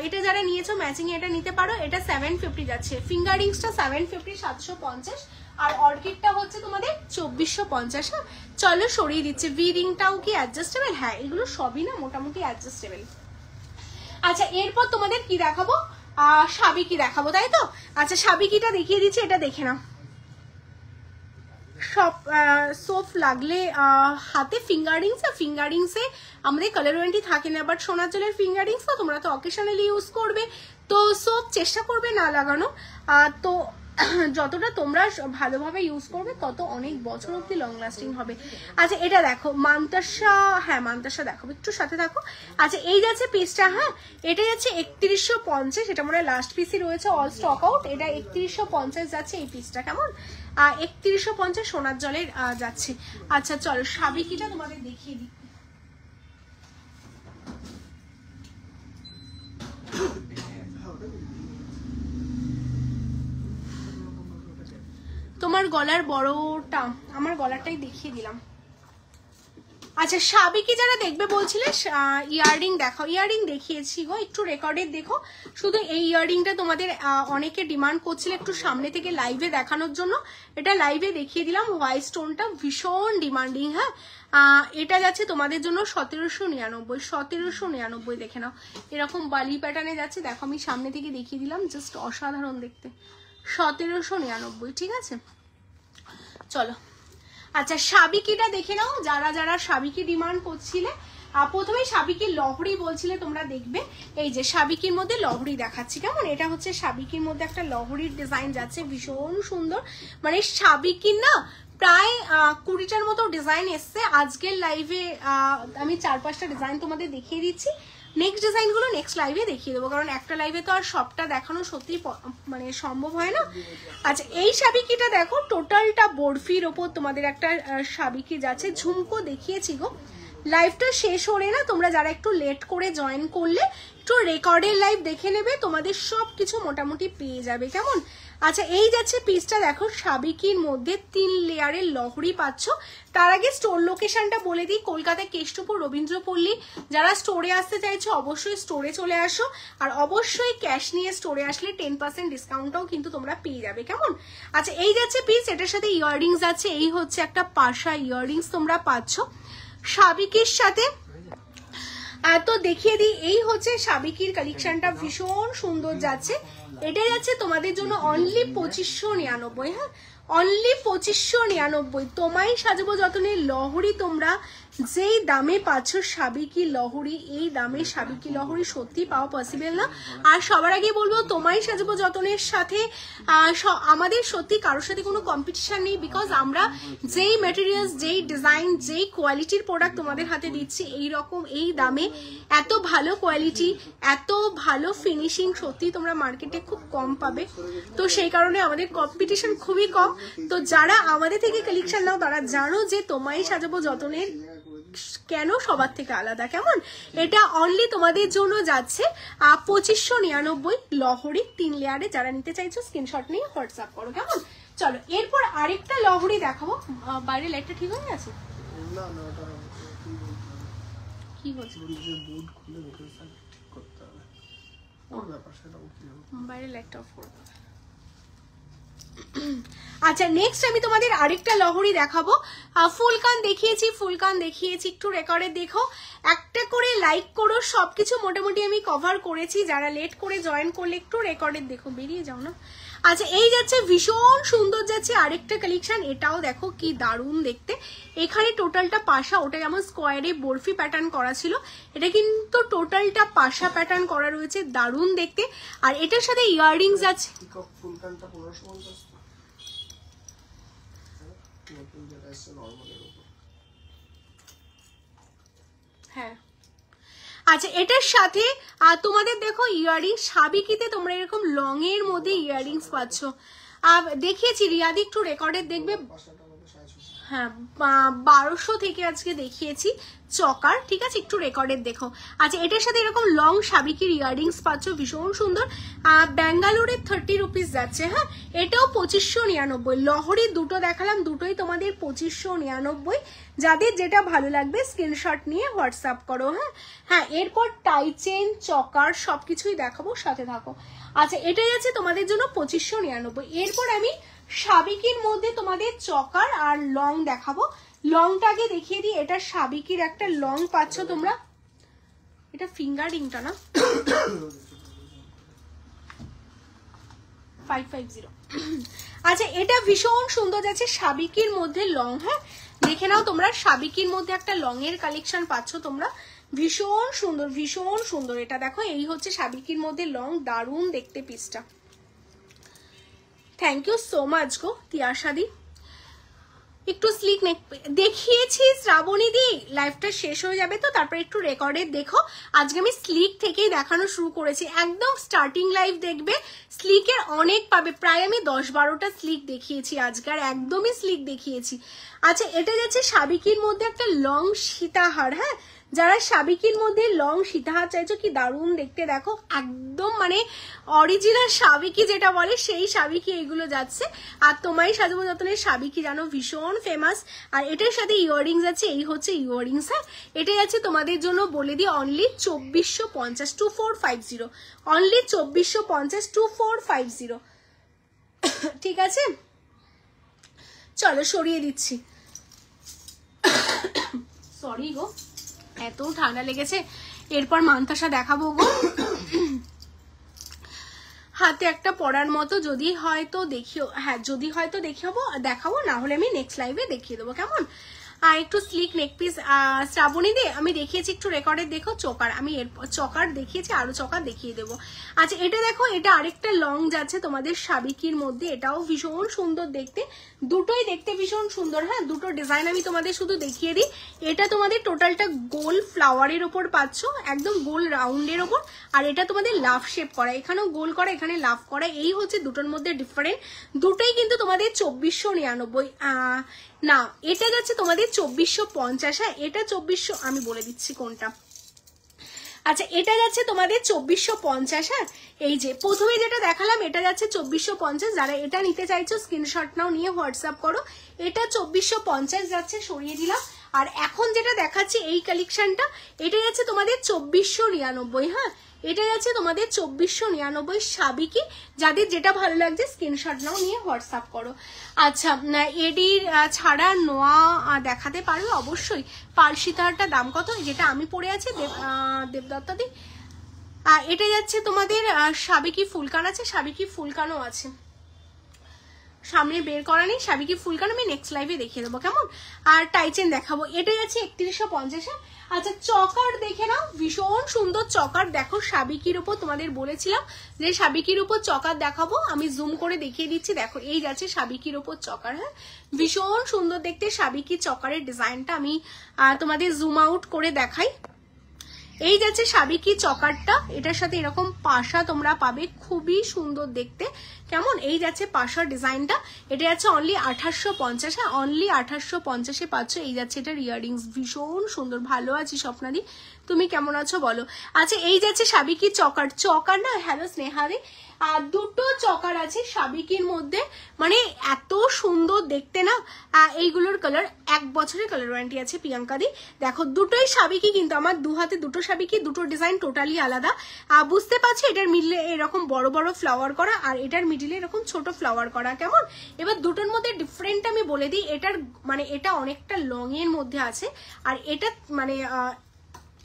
Speaker 1: এটা যারা নিয়েছো ম্যাচিং এটা নিতে পারো। এটা 750 যাচ্ছে। ফিঙ্গারিংসটা 750 750, আর অর্কিডটা হচ্ছে তোমাদের 2450। হ্যাঁ চলো সরিয়ে দিচ্ছে। ভি রিংটাও কি অ্যাডজাস্টেবল? হ্যাঁ এগুলো সবই না মোটামুটি অ্যাডজাস্টেবল। আচ্ছা এরপর তোমাদের কি দেখাবো, সাবিকি দেখাবো, তাই তো? আচ্ছা সাবিকিটা দেখিয়ে দিচ্ছি, এটা দেখে নাও। সব সোফ লাগলে হাতে ফিঙ্গারিংসে আমাদের কালার ওয়ারেন্টি থাকে না, বাট সোনার জলের ফিঙ্গারিংস তো তোমরা তো অকেশনালি ইউজ করবে, তো সোফ চেষ্টা করবে না লাগানো। তো যতটা তোমরা ভালোভাবে ইউজ করবে তত অনেক বছর অব্দি লং লাস্টিং হবে। আচ্ছা এটা দেখো মানতাসা, হ্যাঁ মানতাসা দেখাবো, একটু সাথে থাকো। আচ্ছা এই যাচ্ছে পিসটা। হ্যাঁ এটা যাচ্ছে 3150। এটা মনে হয় লাস্ট পিসই রয়েছে, অল স্টক আউট। এটা 3150 যাচ্ছে এই পিসটা, কেমন? 3150 সোনার জলের যাচ্ছে। আচ্ছা চলো সাবিকিটা তোমাদের দেখিয়ে দিই। আমার গলার বড়টা, আমার গলাটাই দেখিয়ে দিলাম। আচ্ছা সাবিকি যারা দেখবে বলছিলে ইয়াররিং দেখাও, ইয়াররিং দেখিয়েছি গো, একটু রেকর্ডের দেখো। শুধু এই ইয়াররিংটা তোমাদের অনেকে ডিমান্ড করছিল একটু সামনে থেকে লাইভে দেখানোর জন্য, এটা লাইভে দেখিয়ে দিলাম। হোয়াইট স্টোনটা ভীষণ ডিমান্ডিং। হ্যাঁ এটা যাচ্ছে তোমাদের জন্য 1799, 1799 দেখে নাও। এরকম বালি প্যাটার্নে যাচ্ছে, দেখো আমি সামনে থেকে দেখিয়ে দিলাম, জাস্ট অসাধারণ দেখতে। 1799, ঠিক আছে। চলো আচ্ছা সাবিকিটা দেখে নাও, যারা যারা সাবিকি ডিমান্ড করছিলে। প্রথমে সাবিকির লহরি বলছিলে তোমরা দেখবে, এই যে সাবিকির মধ্যে লহরি দেখাচ্ছি কেমন। এটা হচ্ছে সাবিকির মধ্যে একটা লহরির ডিজাইন যাচ্ছে, ভীষণ সুন্দর। মানে সাবিকির না প্রায় 20টার মতো ডিজাইন এসছে। আজকের লাইভে আমি 4-5টা ডিজাইন তোমাদের দেখিয়ে দিচ্ছি, নেক্সট ডিজাইনগুলো নেক্সট লাইভে দেখিয়ে দেবো, কারণ একটা লাইভে তো আর সবটা দেখানো সত্যি মানে সম্ভব হয় না। আচ্ছা এই সাবিকিটা দেখো, টোটালটা বরফির ওপর তোমাদের একটা সাবিকি যাচ্ছে। ঝুমকো দেখিয়েছি গো, লাইভটা শেষ হলে না তোমরা যারা একটু লেট করে জয়েন করলে একটু রেকর্ডের লাইভ দেখে নেবে, তোমাদের সব কিছু মোটামুটি পেয়ে যাবে কেমন। আচ্ছা এই যাচ্ছে পিসটা দেখো, সাবিকির মধ্যে 3 লেয়ারের লহরি পাচ্ছ। তার আগে স্টোর লোকেশনটা বলে দিই, কলকাতা কেষ্টপুর রবীন্দ্রপল্লী। যারা স্টোরে আসতে চাইছো অবশ্যই স্টোরে চলে আসো, আর অবশ্যই ক্যাশ নিয়ে স্টোরে আসলে 10% ডিসকাউন্টটাও কিন্তু তোমরা পেয়ে যাবে কেমন। আচ্ছা এই যাচ্ছে পিস, এটার সাথে ইয়াররিংস আছে, এই হচ্ছে একটা পাশা ইয়াররিংস তোমরা পাচ্ছ সাবিকির সাথে। তো দেখিয়ে দিই, এই হচ্ছে সাবিকির কালেকশনটা, ভীষণ সুন্দর যাচ্ছে। এটা যাচ্ছে তোমাদের জন্য অনলি 2599। হ্যাঁ অনলি 2599। তোমায় সাজাবো যতনের লহরি তোমরা যেই দামে পাচ্ছ সাবিকি লহরি, এই দামে সাবিকি লহরি সত্যি পাওয়া পসিবল না। আর সবার আগে বলবো তোমায় সাজাবো যতনের সাথে আমাদের সত্যি কারোর সাথে কোনো কম্পিটিশন নেই, বিকজ আমরা যেই ম্যাটেরিয়ালস, যেই ডিজাইন, যেই কোয়ালিটির প্রোডাক্ট তোমাদের হাতে দিচ্ছি, এই রকম এই দামে এত ভালো কোয়ালিটি, এত ভালো ফিনিশিং সত্যি তোমরা মার্কেটে খুব কম পাবে। তো সেই কারণে আমাদের কম্পিটিশন খুবই কম। তো যারা আমাদের থেকে কালেকশন নাও তারা জানো যে তোমায় সাজাবো যতনের কেন সবার থেকে আলাদা কেমন। এটা অনলি তোমাদের জন্য যাচ্ছে 2599 লহরি 3 লেয়ারে। যারা নিতে চাইছো স্ক্রিনশট নিয়ে হোয়াটসঅ্যাপ করো কেমন। চলো এরপর আরেকটা লহরি দেখাবো। বাইরে লাইটটা ঠিক হয়ে গেছে?
Speaker 2: না না ওটা
Speaker 1: কি হচ্ছে?
Speaker 2: বোর্ড খুলে ভেতরে ঠিক করতে হবে, ওর ব্যাপার, সেটা কি হবে।
Speaker 1: বাইরে লাইটটা অফ করে দাও। আচ্ছা নেক্সট আমি তোমাদের আরেকটা লহরি দেখাবো। ফুলকান দেখিয়েছি, একটু রেকর্ডে দেখো, একটা করে লাইক করো। সবকিছু মোটামুটি আমি কভার করেছি, যারা লেট করে জয়েন করলে একটু রেকর্ডে দেখো, বেরিয়ে যাও না। আচ্ছা এই যাচ্ছে ভীষণ সুন্দর যাচ্ছে আরেকটা কালেকশন, এটাও দেখো কি দারুণ দেখতে। এখানে টোটালটা পাশা, ওটা যেমন স্কোয়ারে বরফি প্যাটার্ন করা ছিল, এটা কিন্তু টোটালটা পাশা প্যাটার্ন করা রয়েছে, দারুণ দেখতে। আর এটার সাথে ইয়াররিংস আছে।
Speaker 2: ফুলকানটা 1550 নতুন যেটা এসে নরমালের উপর।
Speaker 1: হ্যাঁ আচ্ছা এটার সাথে তোমাদের দেখো ইয়াররিং সাবিকিতে তোমরা এরকম লং এর মধ্যে ইয়াররিংস পাচ্ছ। দেখিয়েছি রিয়াদি, একটু রেকর্ডের দেখবে। হ্যাঁ 1200 থেকে আজকে দেখিয়েছি চকার, ঠিক আছে, একটু রেকর্ডের দেখো। আচ্ছা এটার সাথে এরকম লং সাবিকির ইয়াররিংস পাচ্ছ, ভীষণ সুন্দর। ব্যাঙ্গালোরের 30 রুপিস যাচ্ছে। হ্যাঁ এটাও 2599। লহরির দুটো দেখালাম, দুটোই তোমাদের 2599। যাদের যেটা ভালো লাগবে স্ক্রিনশট নিয়ে হোয়াটসঅ্যাপ করো। হ্যাঁ এরপর টাই চেন চকার সবকিছুই দেখাবো, সাথে থাকো। আচ্ছা এটা যাচ্ছে তোমাদের জন্য 2599। এরপর আমি সাবিকির মধ্যে তোমাদের চকার আর লং দেখাবো। লংটা আগে দেখিয়ে দিই, এটা সাবিকির একটা লং পাচ্ছ তোমরা, এটা ফিঙ্গারিংটা না 550। আচ্ছা এটা ভীষণ সুন্দর যাচ্ছে সাবিকির মধ্যে লং। হ্যাঁ দেখে নাও তোমরা, সাবিকির মধ্যে একটা লং এর কালেকশন পাচ্ছ তোমরা, ভীষণ সুন্দর ভীষণ সুন্দর। এটা দেখো এই হচ্ছে সাবিকির মধ্যে লং, দারুণ দেখতে পিসটা। থ্যাংক ইউ সো মাচ গো তিয়াশাদি। একটু স্লিক নেক দেখিয়েছি শ্রাবণী দি, লাইভটা শেষ হয়ে যাবে তো তারপর একটু রেকর্ডে দেখো। আজকে আমি স্লিক থেকেই দেখানো শুরু করেছি, একদম স্টার্টিং লাইভ দেখবে, স্লিকের অনেক পাবে। প্রায় আমি 10-12টা স্লিক দেখিয়েছি আজকে, আর একদমই স্লিক দেখিয়েছি। আচ্ছা এটা যাচ্ছে সাবিকির মধ্যে একটা লং সীতাহার। হ্যাঁ যারা সাবিকির মধ্যে লং সীতাহার চাইছো, কি দারুণ দেখতে দেখো, একদম মানে অরিজিনাল সাবিকি যেটা বলে সেই সাবিকি এইগুলো যাচ্ছে। আর তোমায় সাজাবো যতনের সাবিকি জানো ভীষণ ফেমাস। আর এটার সাথে ইয়াররিংস আছে, এই হচ্ছে ইয়াররিংস। হ্যাঁ, এটাই আছে তোমাদের জন্য বলে দিই অনলি 2450, 2450, অনলি 2450, 2450। ঠিক আছে, চলো সরিয়ে দিচ্ছি। সরি গো, এত ঠান্ডা লেগেছে। এরপর মান্তাসা দেখাবো গো, হাতে একটা পরার মতো, যদি হয়তো দেখিও, হ্যাঁ যদি হয়তো দেখাবো, না হলে আমি নেক্সট লাইভে দেখিয়ে দেবো কেমন। আর একটু স্লিক নেক পিস শ্রাবণী দিয়ে আমি দেখিয়েছি, একটু রেকর্ডে দেখো চকার, আমি এরপর চকার দেখিয়েছি, আরো চকার দেখিয়ে দেবো। আচ্ছা এটা দেখো, এটা আরেকটা লং যাচ্ছে তোমাদের সাবিকির মধ্যে, এটাও ভীষণ সুন্দর দেখতে, দুটোই দেখতে ভীষণ সুন্দর। হ্যাঁ, দুটো ডিজাইন আমি তোমাদের শুধু দেখিয়ে দিই। এটা তোমাদের টোটালটা গোল ফ্লাওয়ারের ওপর পাচ্ছ, একদম গোল রাউন্ডের ওপর। আর এটা তোমাদের লাভ শেপ করা, এখানেও গোল করা, এখানে লাভ করা, এই হচ্ছে দুটোর মধ্যে ডিফারেন্ট। দুটোই কিন্তু তোমাদের 2499, না এটা যাচ্ছে তোমাদের 2450। হ্যাঁ, এটা 2400, আমি বলে দিচ্ছি কোনটা। আচ্ছা এটা যাচ্ছে তোমাদের 2450। হ্যাঁ, এই যে প্রথমে যেটা দেখালাম এটা যাচ্ছে 2450। যারা এটা নিতে চাইছো স্ক্রিনশট নাও, নিয়ে হোয়াটসঅ্যাপ করো। এটা 2450 যাচ্ছে, সরিয়ে দিলাম। আর এখন যেটা দেখাচ্ছি এই কালেকশনটা, এটা যাচ্ছে তোমাদের 2499। হ্যাঁ, এটা যাচ্ছে তোমাদের 2499 সাবিকি। যাদের যেটা ভালো লাগছে স্ক্রিনশট নাও, নিয়ে হোয়াটসঅ্যাপ করো। আচ্ছা এডির ছাড়া নোয়া দেখাতে পারবে অবশ্যই। পালসিতারটা দাম কত, যেটা আমি পরে আছি দেবদত্তাদি, এটা যাচ্ছে তোমাদের সাবিকি ফুলকান আছে, সাবিকি ফুলকানও আছে, সামনে বের করা নেই, সাবিকি ফুলকান আমি নেক্সট লাইভে দেখিয়ে দেবো কেমন। আর টাইচেন দেখাবো, এটা যাচ্ছে 3150। আচ্ছা চকার দেখে নাও, ভীষণ সুন্দর চকার দেখো সাবিকির উপর, তোমাদের বলেছিলাম যে সাবিকির উপর চকার দেখাবো, আমি জুম করে দেখিয়ে দিচ্ছি। দেখো এই যাচ্ছে সাবিকির উপর চকার। হ্যাঁ, ভীষণ সুন্দর দেখতে সাবিকি চকারের ডিজাইনটা, আমি তোমাদের জুম আউট করে দেখাই। এই যাচ্ছে সাবিকি চকারটা, এটার সাথে এরকম পাশা তোমরা পাবে, খুবই সুন্দর দেখতে কেমন। এই যাচ্ছে পাশার ডিজাইনটা, এটা যাচ্ছে অনলি 2850। হ্যাঁ, অনলি 2850-এ পাচ্ছ। এই যাচ্ছে এটার ইয়াররিংস, ভীষণ সুন্দর। ভালো আছি স্বপ্নাদি, তুমি কেমন আছো বলো। আচ্ছা এই যাচ্ছে সাবিকি চকার, চকার না, হ্যালো স্নেহাদি, আর দুটো চকার আছে সাবিকির মধ্যে, মানে এত সুন্দর দেখতে না। এইগুলোর কালার 1 বছরের কালার ওয়ারেন্টি আছে প্রিয়াঙ্কাদি। দেখো দুটোই সাবিকি, কিন্তু আমার দু হাতে দুটো সাবিকি, দুটো ডিজাইন টোটালি আলাদা। বুঝতে পারছি, এটার মিডলে এরকম বড় বড় ফ্লাওয়ার করা, আর এটার মিডিলে এরকম ছোট ফ্লাওয়ার করা কেমন। এবার দুটোর মধ্যে ডিফারেন্ট আমি বলে দিই, এটার মানে এটা অনেকটা লং এর মধ্যে আছে, আর এটা মানে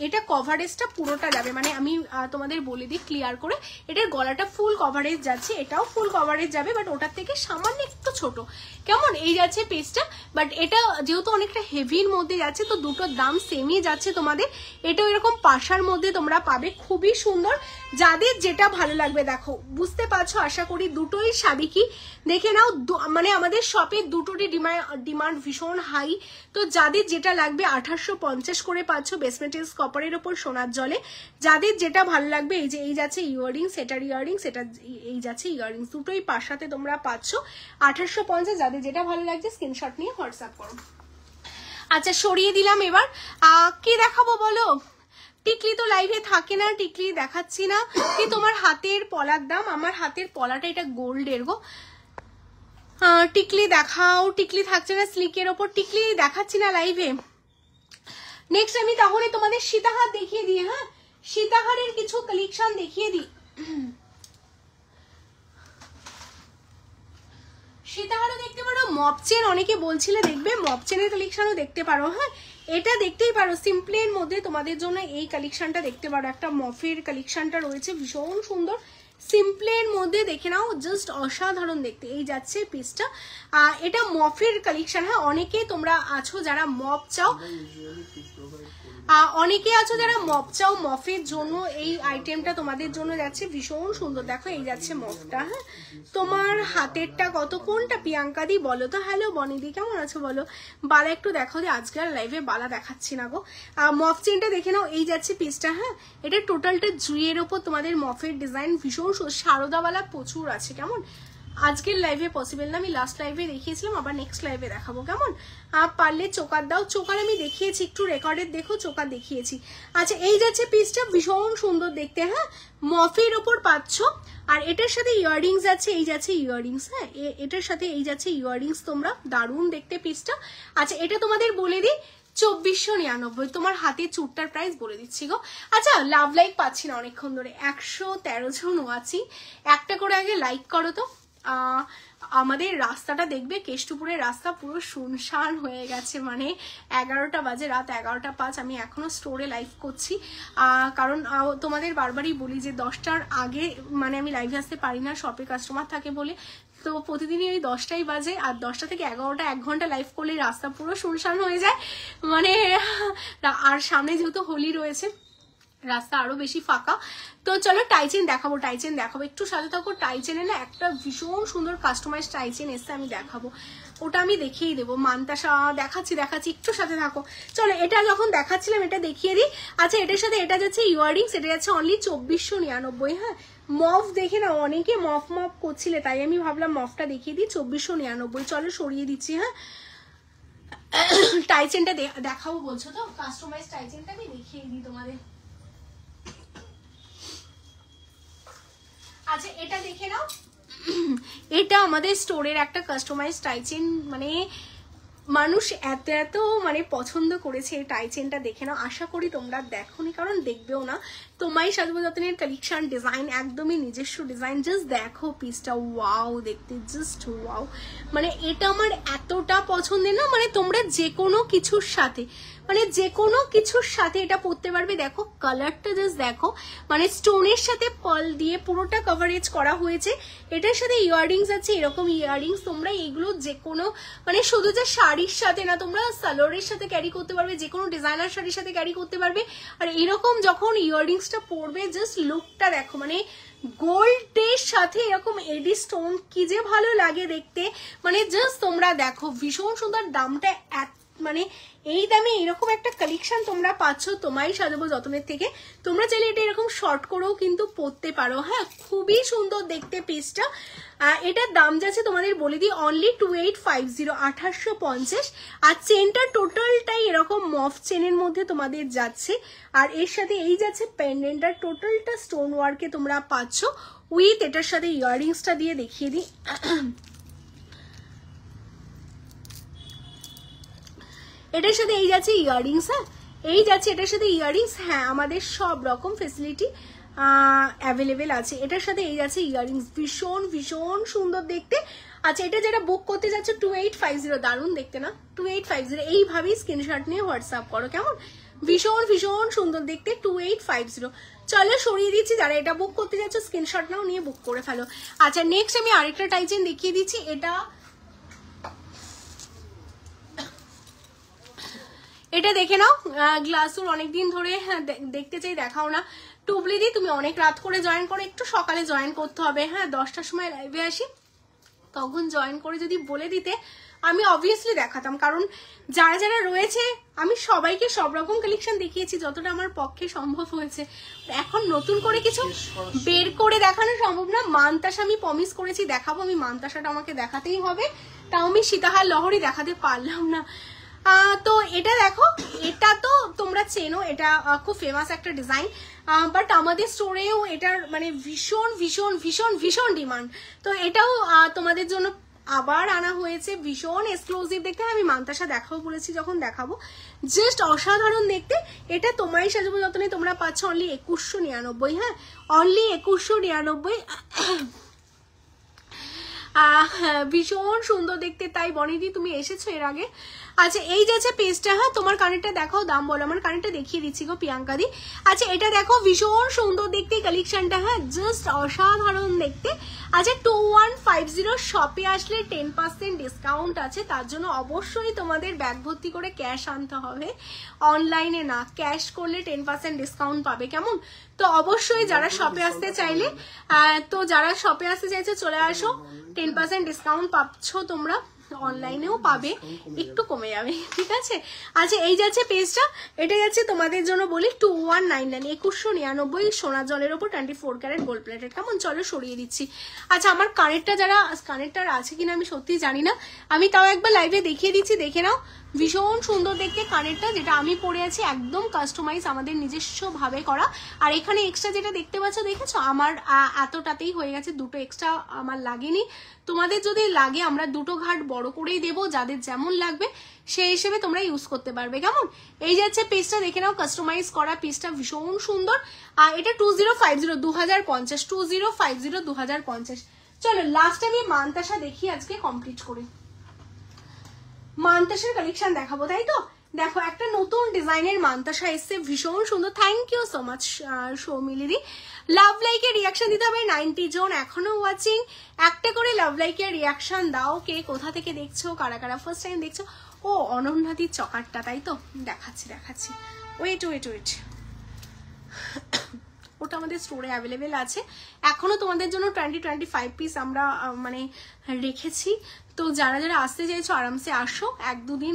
Speaker 1: এটা কভারেজটা পুরোটা যাবে, মানে আমি তোমাদের বলে দিই ক্লিয়ার করে, এটার গলাটা ফুল কভারেজ যাচ্ছে, এটাও ফুল কভারেজ যাবে, বাট ওটার থেকে সামান্য একটু ছোট কেমন। এই যাচ্ছে পেজটা, বাট এটা যেহেতু অনেকটা হেভির মধ্যে যাচ্ছে, তো দুটোর দাম সেমই যাচ্ছে তোমাদের। এটাও এরকম পাশার মধ্যে তোমরা পাবে, খুবই সুন্দর। যাদের যেটা ভালো লাগবে দেখো, বুঝতে পারছো আশা করি, দুটোই সাবিকি দেখে নাও। মানে আমাদের শপে দুটোরই ডিমান্ড ভীষণ হাই, তো যাদের যেটা লাগবে 2850 করে পাচ্ছ বেসমেন্টেজ কপারের ওপর সোনার জলে। যাদের যেটা ভালো লাগবে, এই যে এই যাচ্ছে ইয়াররিংস, এটার ইয়াররিংস, এটা এই যাচ্ছে ইয়াররিংস, দুটোই পাশাতে তোমরা পাচ্ছ 2850। যাদের যেটা ভালো লাগছে স্ক্রিনশট নিয়ে হোয়াটসঅ্যাপ করো। আচ্ছা সরিয়ে দিলাম। এবার কি দেখাবো বলো। টিকলি তো লাইভে থাকে না, টিকলি দেখাচ্ছি না। কি তোমার হাতের পলার দাম, আমার হাতের পলাটা এটা গোল্ডের গো। টিকলি দেখাও, টিকলি থাকছে না স্লিকের ওপর, টিকলি দেখাচ্ছি না লাইভে। নেক্সট আমি তাহলে তোমাদের সীতাহার দেখিয়ে দিই। হ্যাঁ, সীতাহারের কিছু কালেকশন দেখিয়ে দিই। সীতাহারও দেখতে পারো, মপচেন অনেকে বলছিলে দেখবে, মপচেনের কালেকশনও দেখতে পারো। হ্যাঁ, এটা দেখতেই পারো, সিম্পলের মধ্যে তোমাদের জন্য এই কালেকশনটা দেখতে পারো। একটা মফের কালেকশনটা রয়েছে ভীষণ সুন্দর, সিম্পলের মধ্যে দেখে নাও, জাস্ট অসাধারণ দেখতে। এই যাচ্ছে পিসটা, এটা মফের কালেকশন। হ্যাঁ, অনেকে তোমরা আছো যারা মপ চাও, অনেকে আছো যারা মপ চাও, মফের জন্য এই আইটেমটা তোমাদের জন্য যাচ্ছে ভীষণ সুন্দর। দেখো এই যাচ্ছে মফটা। হ্যাঁ, তোমার হাতেরটা কত, কোনটা প্রিয়াঙ্কা দি বলো তো। হ্যালো বনিদি, কেমন আছো বলো। বালা একটু দেখো, যে আজকে আর লাইভে বালা দেখাচ্ছি না গো। মফ চেনটা দেখে নাও, এই যাচ্ছে পিসটা। হ্যাঁ, এটা টোটালটা জুইয়ের ওপর তোমাদের মফের ডিজাইন, ভীষণ সারদাওয়ালা প্রচুর আছে কেমন। আজকের লাইভে পসিবল না, আমি লাস্ট লাইভে দেখিয়েছিলাম, আবার নেক্সট লাইভে দেখাবো কেমন। পারলে চোকার দাও, চোকার আমি দেখিয়েছি, একটু রেকর্ডের দেখো, চোকার দেখিয়েছি। আচ্ছা এই যাচ্ছে পিসটা, ভীষণ সুন্দর দেখতে, হ্যাঁ মফের ওপর পাচ্ছ। আর এটার সাথে ইয়াররিংস আছে, এই যাচ্ছে ইয়াররিংস, হ্যাঁ এটার সাথে এই যাচ্ছে ইয়াররিংস, তোমরা দারুণ দেখতে পিসটা। আচ্ছা এটা তোমাদের বলে দিই 2499, তোমার হাতে চুটটার প্রাইস বলে দিচ্ছি গো। আচ্ছা লাভ লাইক পাচ্ছি না অনেকক্ষণ ধরে, 113 জন আছি, একটা করে আগে লাইক করো তো। আমাদের রাস্তাটা দেখবে, কেষ্টপুরের রাস্তা পুরো শুনশান হয়ে গেছে, মানে 11টা বাজে, রাত 11:05, আমি এখনো স্টোরে লাইভ করছি। কারণ তোমাদের বারবারই বলি যে 10টার আগে মানে আমি লাইভে আসতে পারি না, শপে কাস্টমার থাকে বলে। তো প্রতিদিনই ওই 10টাই বাজে, আর 10টা থেকে 11টা 1 ঘন্টা লাইভ করলে রাস্তা পুরো শুনশান হয়ে যায়, মানে আর সামনে যেহেতু হোলি রয়েছে রাস্তা আরো বেশি ফাঁকা। তো চলো টাইচেন দেখাবো, টাইচেন দেখাবো, একটু সাথে থাকো। টাইচেনে না একটা ভীষণ সুন্দর কাস্টমাইজ টাইচেন এসছে, আমি দেখাবো, ওটা আমি দেখিয়ে দেবো। মান্তাসা দেখাচ্ছি একটু সাথে থাকো। চলো এটা যখন দেখাচ্ছিলাম এটা দেখিয়ে দিই। আচ্ছা এটার সাথে এটা যাচ্ছে ইয়াররিংস, এটা যাচ্ছে অনলি 2499, হ্যাঁ মফ দেখে না অনেকে মফ করছিলে, তাই আমি ভাবলাম মফটা দেখিয়ে দিই, 2499। চলো সরিয়ে দিচ্ছি, হ্যাঁ টাইচেনটা দেখাবো বলছো তো, কাস্টমাইজ টাইচেনটা আমি দেখিয়ে দিই তোমাদের। আচ্ছা এটা দেখে নাও, এটা আমাদের স্টোরের একটা কাস্টমাইজ টাইচেন, মানে মানুষ এত মানে পছন্দ করেছে এই টাইচেনটা, দেখে নাও। আশা করি তোমরা দেখোনি, কারণ দেখবেও না। তোমায় সাজবো যতনের কালেকশন, ডিজাইন একদমই নিজস্ব ডিজাইন, জাস্ট দেখো পিসটা, ওয়াও দেখতে, জাস্ট ওয়াও, মানে এটা আমার এতটা পছন্দের না, মানে তোমরা যে কোনো কিছুর সাথে, মানে যে কোনো কিছুর সাথে এটা পরতে পারবে। দেখো কালারটা জাস্ট দেখো, মানে স্টোনের সাথে পার্ল দিয়ে পুরোটা কভারেজ করা হয়েছে। এটার সাথে ইয়াররিংস আছে, এরকম ইয়াররিংস তোমরা এগুলো যে কোনো, মানে শুধু যে শাড়ির সাথে না, তোমরা সালোয়ারের সাথে ক্যারি করতে পারবে, যে কোনো ডিজাইনার শাড়ির সাথে ক্যারি করতে পারবে। আর এরকম যখন ইয়াররিংসটা পরবে, জাস্ট লুকটা দেখো, মানে গোল্ডের সাথে এরকম এডি স্টোন, কি যে ভালো লাগে দেখতে, মানে জাস্ট তোমরা দেখো, ভীষণ সুন্দর। দামটা মানে এই দামে এরকম একটা কালেকশন তোমরা পাচ্ছ তোমায় সাজাবো যতনের থেকে। তোমরা চাইলে এটা এরকম শর্ট করেও কিন্তু পরতে পারো, হ্যাঁ খুবই সুন্দর দেখতে পিসটা। এটার দাম যাচ্ছে তোমাদের বলে দিই অনলি 2850, 2850। আর চেনটা টোটালটাই এরকম মফ চেনের মধ্যে তোমাদের যাচ্ছে, আর এর সাথে এই যাচ্ছে পেন্ডেন্টটা, টোটালটা স্টোন ওয়ার্কে তোমরা পাচ্ছ উইথ এটার সাথে ইয়াররিংসটা দিয়ে দেখিয়ে দিই। এটার সাথে এই যাচ্ছে ইয়াররিংস, হ্যাঁ এই যাচ্ছে এটার সাথে ইয়াররিংস, হ্যাঁ আমাদের সব রকম ফেসিলিটি অ্যাভেলেবেল আছে। এটার সাথে এই যাচ্ছে ইয়াররিংস, ভীষণ ভীষণ সুন্দর দেখতে। আচ্ছা এটা যেটা বুক করতে যাচ্ছে 2850, দারুণ দেখতে না 2850, এইভাবেই স্ক্রিনশট নিয়ে হোয়াটসঅ্যাপ করো কেমন, ভীষণ ভীষণ সুন্দর দেখতে 2850। চলো সরিয়ে দিচ্ছি, যারা এটা বুক করতে যাচ্ছ স্ক্রিনশট নাও, নিয়ে বুক করে ফেলো। আচ্ছা নেক্সট আমি আরেকটা টাইচেন দেখিয়ে দিচ্ছি। এটা দেখে নাও, গ্লাসুর অনেকদিন ধরে দেখতে চাই, দেখাও না। টুবলি দি তুমি অনেক রাত করে জয়েন করো, একটু সকালে জয়েন করতে হবে, হ্যাঁ 10টার সময় লাইভে আসি, তখন জয়েন করে যদি বলে দিতে আমি অবভিয়াসলি দেখাতাম। কারণ যারা যারা রয়েছে আমি সবাইকে সব রকম কালেকশন দেখিয়েছি যতটা আমার পক্ষে সম্ভব হয়েছে। এখন নতুন করে কিছু বের করে দেখানো সম্ভব না। মানতাসা আমি প্রমিস করেছি দেখাবো, আমি মানতাসাটা আমাকে দেখাতেই হবে, তাও আমি সীতাহার লহরি দেখাতে পারলাম না। তো এটা দেখো, এটা তো তোমরা চেনো, এটা খুব ফেমাস একটা ডিজাইন, বাট আমাদের স্টোরেও এটার মানে ভীষণ ভীষণ ভীষণ ভীষণ ডিমান্ড। তো এটাও তোমাদের জন্য আবার আনা হয়েছে, ভীষণ এক্সক্লুসিভ দেখতে। আমি মান্তাসা দেখাবো বলেছি যখন দেখাবো, জাস্ট অসাধারণ দেখতে। এটা তোমারই সাজাবো যতনে তোমরা পাচ্ছ অনলি 2199, হ্যাঁ অনলি 2199। ভীষণ সুন্দর দেখতে, তাই বনিদি তুমি এসেছো এর আগে। আচ্ছা এই যাচ্ছে পেজটা, হ্যাঁ তোমার কানেরটা দেখাও, দাম বলো। আমার কানেরটা দেখিয়ে দিচ্ছি গো প্রিয়াঙ্কা দি। আচ্ছা এটা দেখো, ভীষণ সুন্দর দেখতে কালেকশনটা, হ্যাঁ জাস্ট অসাধারণ দেখতে। আচ্ছা 2150 শপে আসলে 10% ডিসকাউন্ট আছে, তার জন্য অবশ্যই তোমাদের ব্যাগ ভর্তি করে ক্যাশ আনতে হবে, অনলাইনে না, ক্যাশ করলে 10% ডিসকাউন্ট পাবে কেমন। তো অবশ্যই যারা শপে আসতে চাইলে, তো যারা শপে আসতে চাইছে চলে আসো, 10% ডিসকাউন্ট পাচ্ছ তোমরা। অনলাইনেও পাবে, একটু কমে যাবে, ঠিক আছে। আচ্ছা এই যাচ্ছে পেজটা, এটা যাচ্ছে তোমাদের জন্য বলি 2199, 2199 সোনার জলের ওপর 24 ক্যারেট গোল্ড প্লেটেড। কেমন, চলো সরিয়ে দিচ্ছি। আচ্ছা আমার কানেরটা যারা কানেরটার আছে কিনা আমি সত্যি জানি না, আমি তাও একবার লাইভে দেখিয়ে দিচ্ছি, দেখে নাও। ভীষণ সুন্দর দেখতে কানেরটা, যেটা আমি পরে আছি একদম কাস্টমাইজ, আমাদের নিজস্ব ভাবে করা। আর এখানে এক্সট্রা যেটা দেখতে পাচ্ছ, দেখেছো আমার এতটাতেই হয়ে গেছে, দুটো এক্সট্রা আমার লাগেনি। তোমাদের যদি লাগে আমরা দুটো ঘাট বড় করেই দেবো, যাদের যেমন লাগবে সেই হিসেবে তোমরা ইউজ করতে পারবে। কেমন, এই যাচ্ছে পিসটা, দেখে নাও কাস্টমাইজ করা পিসটা ভীষণ সুন্দর। আর এটা 2050 2050 2050 2050। চলো লাস্ট আমি মানতাসা দেখি আজকে কমপ্লিট করি। মানতাসার কালেকশন দেখাবো, তাই তো। দেখো একটা নতুন ডিজাইনের মানতাসা এসছে, ভীষণ সুন্দর। থ্যাংক ইউ সো মাচ সৌমিলিদি। লাভ লাইকের রিয়াকশন দিতে হবে 90 জন এখনো ওয়াচিং, একটা করে লাভ লাইকের রিয়াকশন দাও। কে কোথা থেকে দেখছো, কারা কারা ফার্স্ট টাইম দেখছো। ও অনন্যাদির চকারটা, তাই তো, দেখাচ্ছি দেখাচ্ছি, ওয়েট ওয়েট ওয়েট, ওটা আমাদের স্টোরে অ্যাভেলেবেল আছে এখনো তোমাদের জন্য 20-25 পিস আমরা মানে রেখেছি। তো যারা যারা আসতে চাইছো আরামসে আসো, 1-2 দিন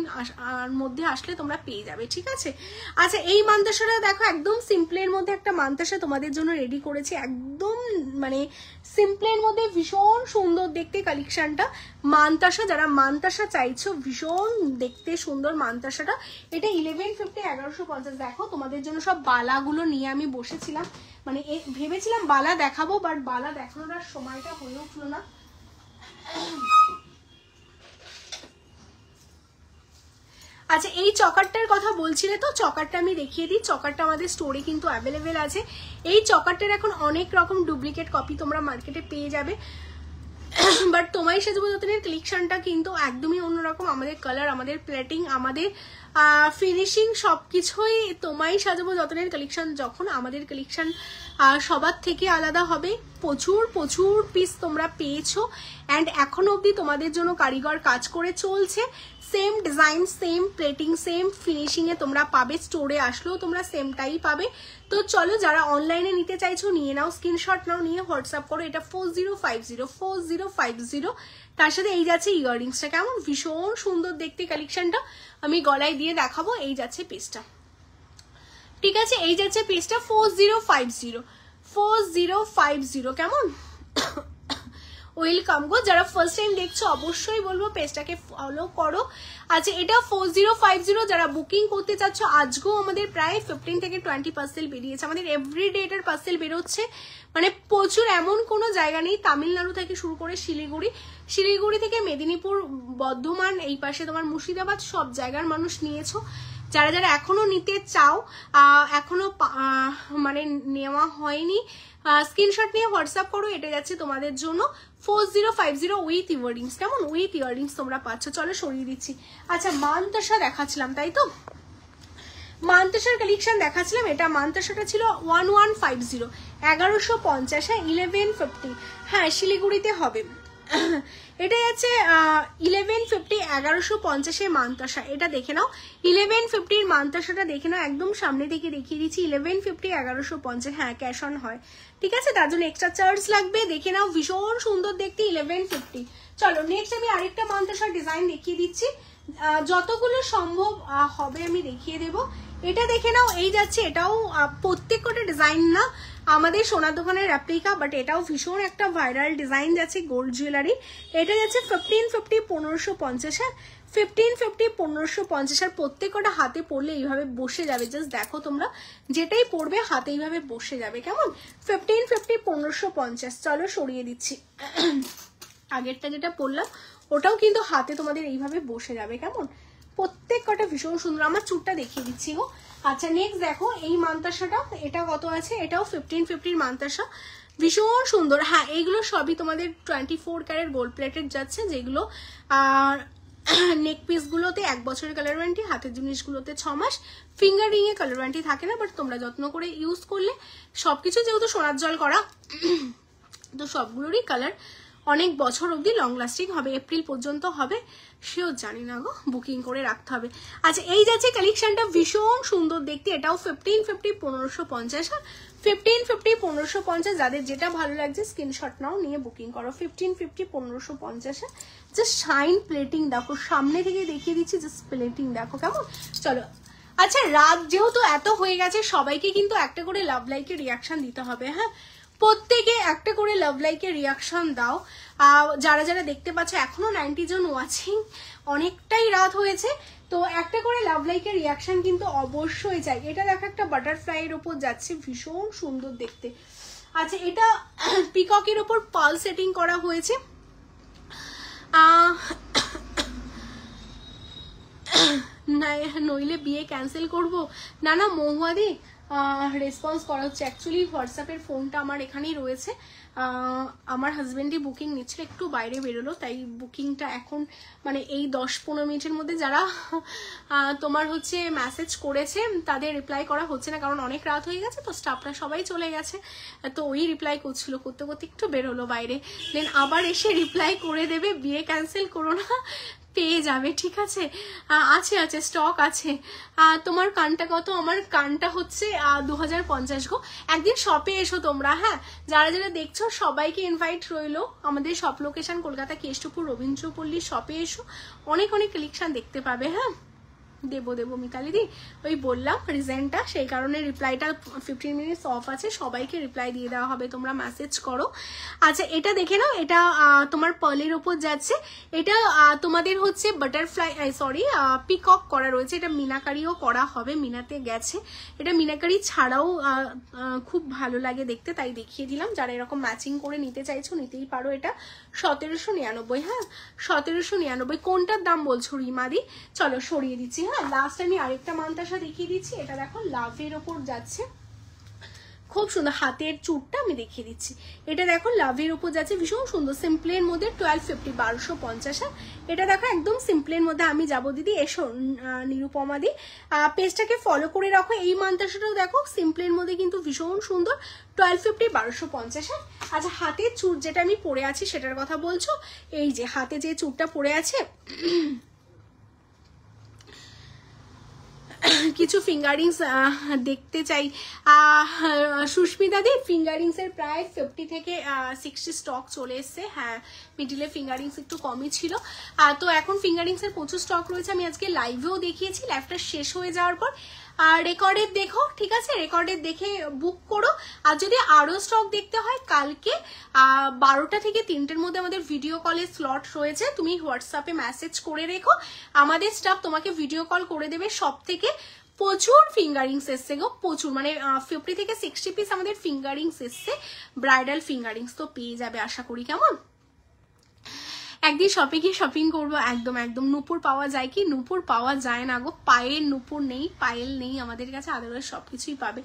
Speaker 1: মধ্যে আসলে তোমরা পেয়ে যাবে, ঠিক আছে। আচ্ছা এই মানতাসাটা দেখো, একদম সিম্পলের মধ্যে একটা মানতাসা তোমাদের জন্য রেডি করেছি, একদম মানে সিম্পলের মধ্যে ভীষণ সুন্দর দেখতে কালেকশনটা। মানতাসা, যারা মানতাসা চাইছো, ভীষণ দেখতে সুন্দর মানতাসাটা। এটা 1150 1150। দেখো তোমাদের জন্য সব বালাগুলো নিয়ে আমি বসেছিলাম, মানে ভেবেছিলাম বালা দেখাবো, বাট বালা দেখানোর আর সময়টা হয়ে উঠলো না। আচ্ছা এই চকারটার কথা বলছিলে তো, চকারটা আমি দেখিয়ে দিই। চকারটা আমাদের স্টোরে কিন্তু অ্যাভেলেবেল আছে। এই চকারটার এখন অনেক রকম ডুপ্লিকেট কপি তোমরা মার্কেটে পেয়ে যাবে, বাট তোমায় সাজাবো যতনের কালেকশনটা কিন্তু একদমই অন্যরকম। আমাদের কালার, আমাদের প্লেটিং, আমাদের ফিনিশিং সবকিছুই তোমায় সাজাবো যতনের কালেকশন যখন আমাদের কালেকশন সবার থেকে আলাদা হবে। প্রচুর প্রচুর পিস তোমরা পেয়েছো, অ্যান্ড এখনো অবধি তোমাদের জন্য কারিগর কাজ করে চলছে। Same design, same plating, same ফিনিশিংয়ে তোমরা পাবে, স্টোরে আসলেও তোমরা সেমটাই পাবে। তো চলো যারা অনলাইনে নিতে চাইছো নিয়ে নাও, স্ক্রিনশট নাও, নিয়ে হোয়াটসঅ্যাপ করো। এটা 4050 তার সাথে এই যাচ্ছে ইয়াররিংসটা। কেমন, ভীষণ সুন্দর দেখতে কালেকশনটা, আমি গলায় দিয়ে দেখাবো। এই যাচ্ছে পিসটা, ঠিক আছে। এই যাচ্ছে পিসটা 4050 কেমন। ওয়েলকাম গো, যারা ফার্স্ট টাইম দেখছো অবশ্যই বলবো পেজটাকে ফলো করো। আচ্ছা এটা 4050, যারা বুকিং করতে চাচ্ছ আজকেও আমাদের প্রায় 15 থেকে 20 পার্সেল বেরিয়েছে। আমাদের এভরিডে এটার পার্সেল বেরোচ্ছে, মানে প্রচুর, এমন কোনো জায়গা নেই। তামিলনাড়ু থেকে শুরু করে শিলিগুড়ি থেকে মেদিনীপুর, বর্ধমান, এই পাশে তোমার মুর্শিদাবাদ, সব জায়গার মানুষ নিয়েছো। যারা যারা এখনো নিতে চাও, এখনো মানে নেওয়া হয়নি, স্ক্রিনশট নিয়ে হোয়াটসঅ্যাপ করো। এটা যাচ্ছে তোমাদের জন্য 4050 উইথ ইয়াররিংস। কেমন, উইথ ইয়াররিংস তোমরা পাচ্ছ। চলো সরিয়ে দিচ্ছি। আচ্ছা মানতাসা দেখাচ্ছিলাম, তাই তো, মানতাসার কালেকশন দেখাচ্ছিলাম। এটা মানতাসাটা ছিল 1150 1150, হ্যাঁ 1150, হ্যাঁ শিলিগুড়িতে হবে। এটা যাচ্ছে 1150 1150 মানতাসা। এটা দেখে নাও 1150 মানতাসাটা দেখে নাও, একদম সামনে থেকে দেখিয়ে দিচ্ছি। 1150 1150, হ্যাঁ ক্যাশ অন হয়, ঠিক আছে, তার জন্য এক্সট্রা চার্জ লাগবে। দেখে নাও ভীষণ সুন্দর দেখতে 1150। চলো নেক্সট আমি আরেকটা মানতাসার ডিজাইন দেখিয়ে দিচ্ছি, যতগুলো সম্ভব হবে আমি দেখিয়ে দেবো। এটা দেখে নাও, এই যাচ্ছে, এটাও প্রত্যেকটা ডিজাইন না আমাদের সোনার দোকানের রেপ্লিকা, বাট এটাও ভীষণ একটা ভাইরাল ডিজাইন যাচ্ছে গোল্ড জুয়েলারি। এটা যাচ্ছে 1550 1550, হ্যাঁ 1550 1550। আর প্রত্যেকটা হাতে পড়লে এইভাবে বসে যাবে, জাস্ট দেখো তোমরা যেটাই পড়বে হাতে এইভাবে বসে যাবে। কেমন, 1550 1550। চলো সরিয়ে দিচ্ছি। আগেরটা যেটা পড়লাম ওটাও কিন্তু হাতে তোমাদের এইভাবে বসে যাবে। কেমন, প্রত্যেক কটা ভীষণ সুন্দর। আমার চুটটা দেখিয়ে দিচ্ছি গো। আচ্ছা নেক্সট দেখো এই মানতাসাটা, এটা কত আছে, এটাও 1550 মানতাসা, ভীষণ সুন্দর। হ্যাঁ এইগুলো সবই তোমাদের 24 ক্যারেট গোল্ড প্লেটেড যাচ্ছে, যেগুলো আর নেক পিসগুলোতে 1 বছরের কালার ওয়ারেন্টি, হাতের জিনিসগুলোতে 6 মাস, ফিঙ্গার রিংয়ে কালার ওয়ারেন্টি থাকে না, বাট তোমরা যত্ন করে ইউজ করলে সবকিছু যেহেতু সোনার জল করা, তো সবগুলোরই কালার অনেক বছর অবধি লং লাস্টিং হবে, এপ্রিল পর্যন্ত হবে, সেও জানি না গো, বুকিং করে রাখতে হবে। আচ্ছা এই যাচ্ছে কালেকশনটা, ভীষণ সুন্দর দেখতে, এটাও 1550 1550, 1550 1550, যাদের যেটা ভালো লাগছে স্ক্রিনশট নাও, নিয়ে বুকিং করো। 1550 1550, জাস্ট শাইন প্লেটিং দেখো, সামনে থেকে দেখিয়ে দিচ্ছি, জাস্ট প্লেটিং দেখো কেমন। চলো আচ্ছা রাত যেহেতু এত হয়ে গেছে, সবাইকে কিন্তু একটা করে লাভ লাইকের রিয়াকশন দিতে হবে, হ্যাঁ প্রত্যেকে একটা করে লাভ লাইকের রিয়াকশন দাও। যারা যারা দেখতে পাচ্ছ এখনো 90 জন ওয়াচিং, অনেকটাই রাত হয়েছে, তো একটা করে লাভ লাইকের রিয়াকশন কিন্তু অবশ্যই চাই। এটা দেখো একটা বাটারফ্লাইয়ের ওপর যাচ্ছে, ভীষণ সুন্দর দেখতে। আচ্ছা এটা পিককের ওপর পাল সেটিং করা হয়েছে। নইলে বিয়ে ক্যান্সেল করব, না না মহুয়াদি রেসপন্স করা হচ্ছে। অ্যাকচুয়ালি হোয়াটসঅ্যাপের ফোনটা আমার এখানেই রয়েছে, আমার হাজবেন্ডই বুকিং নিচ্ছিল, একটু বাইরে বেরোলো, তাই বুকিংটা এখন মানে এই 10-15 মিনিটের মধ্যে যারা তোমার হচ্ছে মেসেজ করেছে তাদের রিপ্লাই করা হচ্ছে না, কারণ অনেক রাত হয়ে গেছে, তো স্টাফরা সবাই চলে গেছে, তো ওই রিপ্লাই করছিল, করতে করতে একটু বেরোলো বাইরে, দেন আবার এসে রিপ্লাই করে দেবে বিয়ে ক্যান্সেল করো না, পেয়ে যাবে, ঠিক আছে। আছে আছে স্টক আছে। তোমার কানটা কত? আমার কানটা হচ্ছে 2050 গো। একদিন শপে এসো তোমরা, হ্যাঁ যারা যারা দেখছো সবাইকে ইনভাইট রইলো, আমাদের শপ লোকেশন কলকাতা কেষ্টপুর রবীন্দ্রপল্লী, শপে এসো, অনেক অনেক কালেকশন দেখতে পাবে। হ্যাঁ দেবো মিতালি দি, ওই বললাম রিজেন্টটা, সেই কারণে রিপ্লাইটা 15 মিনিটস অফ আছে, সবাইকে রিপ্লাই দিয়ে দেওয়া হবে, তোমরা মেসেজ করো। আচ্ছা এটা দেখে নাও, এটা তোমার পার্লের ওপর যাচ্ছে, এটা তোমাদের হচ্ছে বাটারফ্লাই সরি পিকক করা রয়েছে, এটা মিনাকারিও করা হবে, মিনাতে গেছে, এটা মিনাকারি ছাড়াও খুব ভালো লাগে দেখতে, তাই দেখিয়ে দিলাম। যারা এরকম ম্যাচিং করে নিতে চাইছো নিতেই পারো। এটা 1799, হ্যাঁ 1799। কোনটার দাম বলছো রিমাদি? চলো সরিয়ে দিচ্ছি। হ্যাঁ লাস্ট আমি আরেকটা মান্তাসা দেখিয়ে দিচ্ছি, এটা দেখো লাভের ওপর যাচ্ছে, খুব সুন্দর, হাতের চুরটা আমি দেখিয়ে দিচ্ছি, এটা দেখো লাভের উপর যাচ্ছে, ভীষণ সুন্দর, সিম্পলের মধ্যে 1250 1250। এটা দেখো একদম সিম্পলের মধ্যে। আমি যাবো দিদি, এসো নিরুপমা দি, পেজটাকে ফলো করে রাখো। এই মান্তাসাটাও দেখো সিম্পলের মধ্যে কিন্তু ভীষণ সুন্দর, 1250 1250। আচ্ছা হাতের চুর যেটা আমি পরে আছি সেটার কথা বলছো? এই যে হাতে যে চুরটা পরে আছে, কিছু ফিঙ্গারিংস দেখতে চাই সুস্মিতা দি। ফিঙ্গারিংস এর প্রায় 50 থেকে 60 স্টক চলে এসছে, হ্যাঁ মিডিলে ফিঙ্গারিংস একটু কমই ছিল, তো এখন ফিঙ্গারিংস এর প্রচুর স্টক রয়েছে। আমি আজকে লাইভেও দেখিয়েছি, লাইভটা শেষ হয়ে যাওয়ার পর রেকর্ডের দেখো, ঠিক আছে রেকর্ডের দেখে বুক করো। আর যদি আরো স্টক দেখতে হয় কালকে 12টা থেকে 3টের মধ্যে আমাদের ভিডিও কলের স্লট রয়েছে, তুমি হোয়াটসঅ্যাপে মেসেজ করে রেখো, আমাদের স্টাফ তোমাকে ভিডিও কল করে দেবে। সব থেকে প্রচুর ফিঙ্গারিংস এসছে গো, প্রচুর, মানে 50 থেকে 60 পিস আমাদের ফিঙ্গারিংস এসছে, ব্রাইডাল ফিঙ্গারিংস, তো পেয়ে যাবে আশা করি। কেমন একদিন শপে গিয়ে শপিং করবো, একদম একদম। নুপুর পাওয়া যায় কি? নুপুর পাওয়া যায় না গো, পায়ের নুপুর নেই, পায়েল নেই আমাদের কাছে, আদারওয়াইজ সবকিছুই পাবে।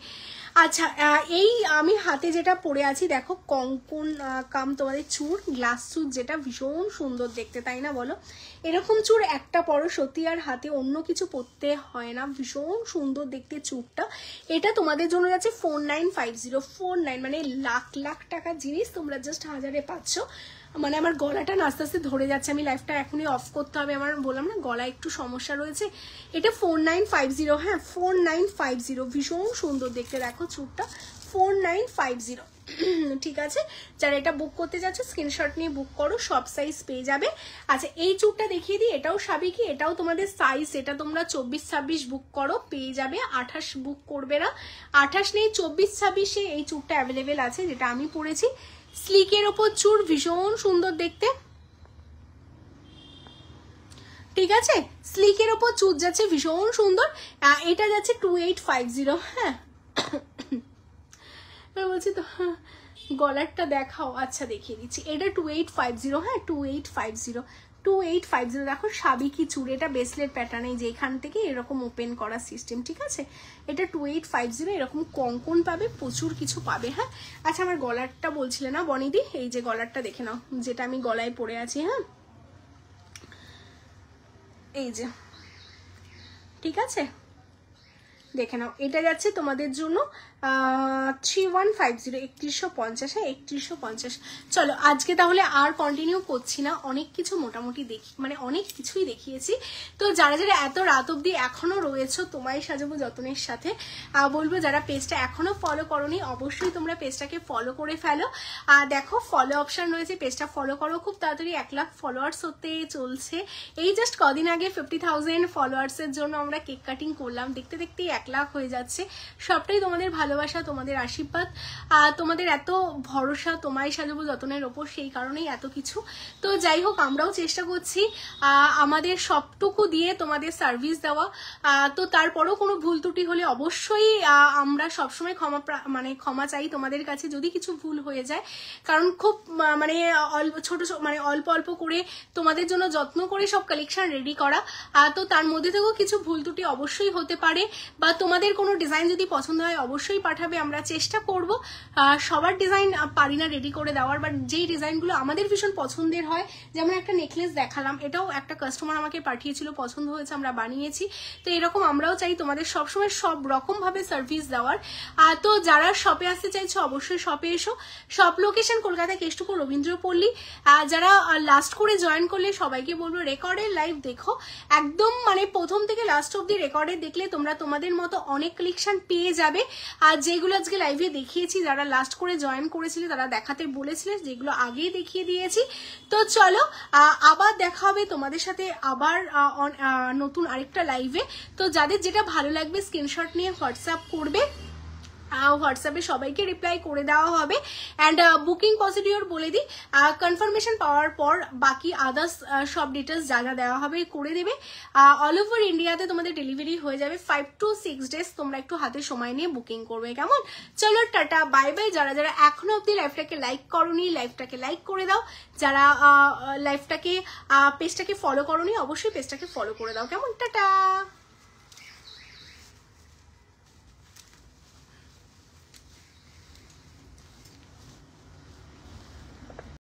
Speaker 1: আচ্ছা এই আমি হাতে যেটা পরে আছি দেখো, কঙ্কন কাম তোমাদের চুর, গ্লাস চুর, যেটা ভীষণ সুন্দর দেখতে, তাই না বলো? এরকম চুর একটা পরো সত্যি, আর হাতে অন্য কিছু পরতে হয় না, ভীষণ সুন্দর দেখতে চুরটা। এটা তোমাদের জন্য যাচ্ছে 4950, 49 মানে লাখ লাখ টাকার জিনিস, তোমরা জাস্ট 1000-এ পাচ্ছ। মানে আমার গলাটা আস্তে আস্তে ধরে যাচ্ছে, আমি লাইফটা এখনই অফ করতে হবে, আমার বললাম না গলায় একটু সমস্যা রয়েছে। এটা 4950, হ্যাঁ 4950, ভীষণ সুন্দর দেখতে, দেখো চুরটা 4950, ঠিক আছে। যারা এটা বুক করতে যাচ্ছে স্ক্রিনশট নিয়ে বুক করো, সব সাইজ পেয়ে যাবে। আচ্ছা এই চুরটা দেখিয়ে দিই, এটাও সাবিকি, এটাও তোমাদের সাইজ, এটা তোমরা 24-26 বুক করো পেয়ে যাবে, 28 বুক করবে না, 28 নেই 24-26-এ এই চুরটা অ্যাভেলেবেল আছে, যেটা আমি পরেছি। স্লিকের ওপর চুর, ভীষণ সুন্দর দেখতে, ঠিক আছে স্লিকের ওপর চুর যাচ্ছে, ভীষণ সুন্দর। এটা যাচ্ছে 2850, হ্যাঁ বলছি তো গলারটা দেখাও, আচ্ছা দেখিয়ে দিচ্ছি, এটা 2850, হ্যাঁ 2850 দেখো সাবিকি চুর, এটা ব্রেসলেট প্যাটার্ন, যে এখান থেকে এরকম ওপেন করা সিস্টেম, ঠিক আছে। এটা 2850, এরকম কঙ্কন পাবে, প্রচুর কিছু পাবে, হ্যাঁ। আচ্ছা আমার গলারটা বলছিলে না বনিদি, এই যে গলারটা দেখে নাও, যেটা আমি গলায় পরে আছি, হ্যাঁ এই যে, ঠিক আছে দেখে নাও, এটা যাচ্ছে তোমাদের জন্য 3150, 3150, হ্যাঁ 3150। চলো আজকে তাহলে আর কন্টিনিউ করছি না, অনেক কিছু মোটামুটি দেখি, মানে অনেক কিছুই দেখিয়েছি। তো যারা যারা এত রাত অবধি এখনো রয়েছো তোমায় সাজাবো যতনের সাথে, বলবো যারা পেজটা এখনো ফলো করোনি অবশ্যই তোমরা পেজটাকে ফলো করে ফেলো। দেখো ফলো অপশন রয়েছে, পেজটা ফলো করো, খুব তাড়াতাড়ি 1 লাখ ফলোয়ার্স হতে চলছে। এই জাস্ট কদিন আগে 50,000 ফলোয়ার্সের জন্য আমরা কেক কাটিং করলাম, দেখতে দেখতেই 1 লাখ হয়ে যাচ্ছে। সবটাই তোমাদের ভালোবাসা, তোমাদের আশীর্বাদ, তোমাদের এত ভরসা তোমায় সাজাবো যতনের ওপর, সেই কারণেই এত কিছু। তো যাই হোক, আমরাও চেষ্টা করছি আমাদের সবটুকু দিয়ে তোমাদের সার্ভিস দেওয়া। তো তারপরেও কোনো ভুল ত্রুটি হলে অবশ্যই আমরা সবসময় ক্ষমা চাই তোমাদের কাছে যদি কিছু ভুল হয়ে যায়, কারণ খুব মানে অল্প অল্প করে তোমাদের জন্য যত্ন করে সব কালেকশন রেডি করা। তো তার মধ্যে থেকেও কিছু ভুল ত্রুটি অবশ্যই হতে পারে, বা তোমাদের কোনো ডিজাইন যদি পছন্দ হয় অবশ্যই পাঠাবে, আমরা চেষ্টা করব। সবার ডিজাইন পারি না রেডি করে দেওয়ার, বাট যেই ডিজাইনগুলো আমাদের ভীষণ পছন্দের হয়, যেমন একটা নেকলেস দেখালাম, এটাও একটা কাস্টমার আমাকে পাঠিয়েছিল, পছন্দ হয়েছে, আমরা বানিয়েছি। তো এরকম আমরাও চাই তোমাদের সবসময় সব রকম ভাবে সার্ভিস দেওয়ার। তো যারা শপে আসতে চাইছো অবশ্যই শপে এসো। Shop location Kolkata Keshtopur Rabindrapalli. যারা লাস্ট করে জয়েন করলে সবাইকে বলবো রেকর্ডের লাইভ দেখো, একদম মানে প্রথম থেকে লাস্ট অব্দি রেকর্ডে দেখলে তোমরা তোমাদের মতো অনেক কালেকশন পেয়ে যাবে। আর যেগুলো আজকে লাইভে দেখিয়েছি, যারা লাস্ট করে জয়েন করেছিলে তারা দেখাতে বলেছিলে, যেগুলো আগেই দেখিয়ে দিয়েছি। তো চলো আবার দেখা হবে তোমাদের সাথে আবার নতুন আরেকটা লাইভে। তো যাদের যেটা ভালো লাগবে স্ক্রিনশট নিয়ে হোয়াটসঅ্যাপ করবে, হোয়াটসঅ্যাপে সবাইকে রিপ্লাই করে দেওয়া হবে। অ্যান্ড বুকিং প্রসিডিওর বলে দিই, কনফার্মেশন পাওয়ার পর বাকি আদার্স সব ডিটেলস যা যা দেওয়া হবে করে দেবে। অল ওভার ইন্ডিয়াতে তোমাদের ডেলিভারি হয়ে যাবে 5 to 6 ডেজ, তোমরা একটু হাতে সময় নিয়ে বুকিং করবে, কেমন? চলো টাটা বাই বাই। যারা যারা এখনো অব্দি লাইভটাকে লাইক করোনি লাইভটাকে লাইক করে দাও, যারা পেজটাকে ফলো করোনি অবশ্যই পেজটাকে ফলো করে দাও, কেমন? টাটা।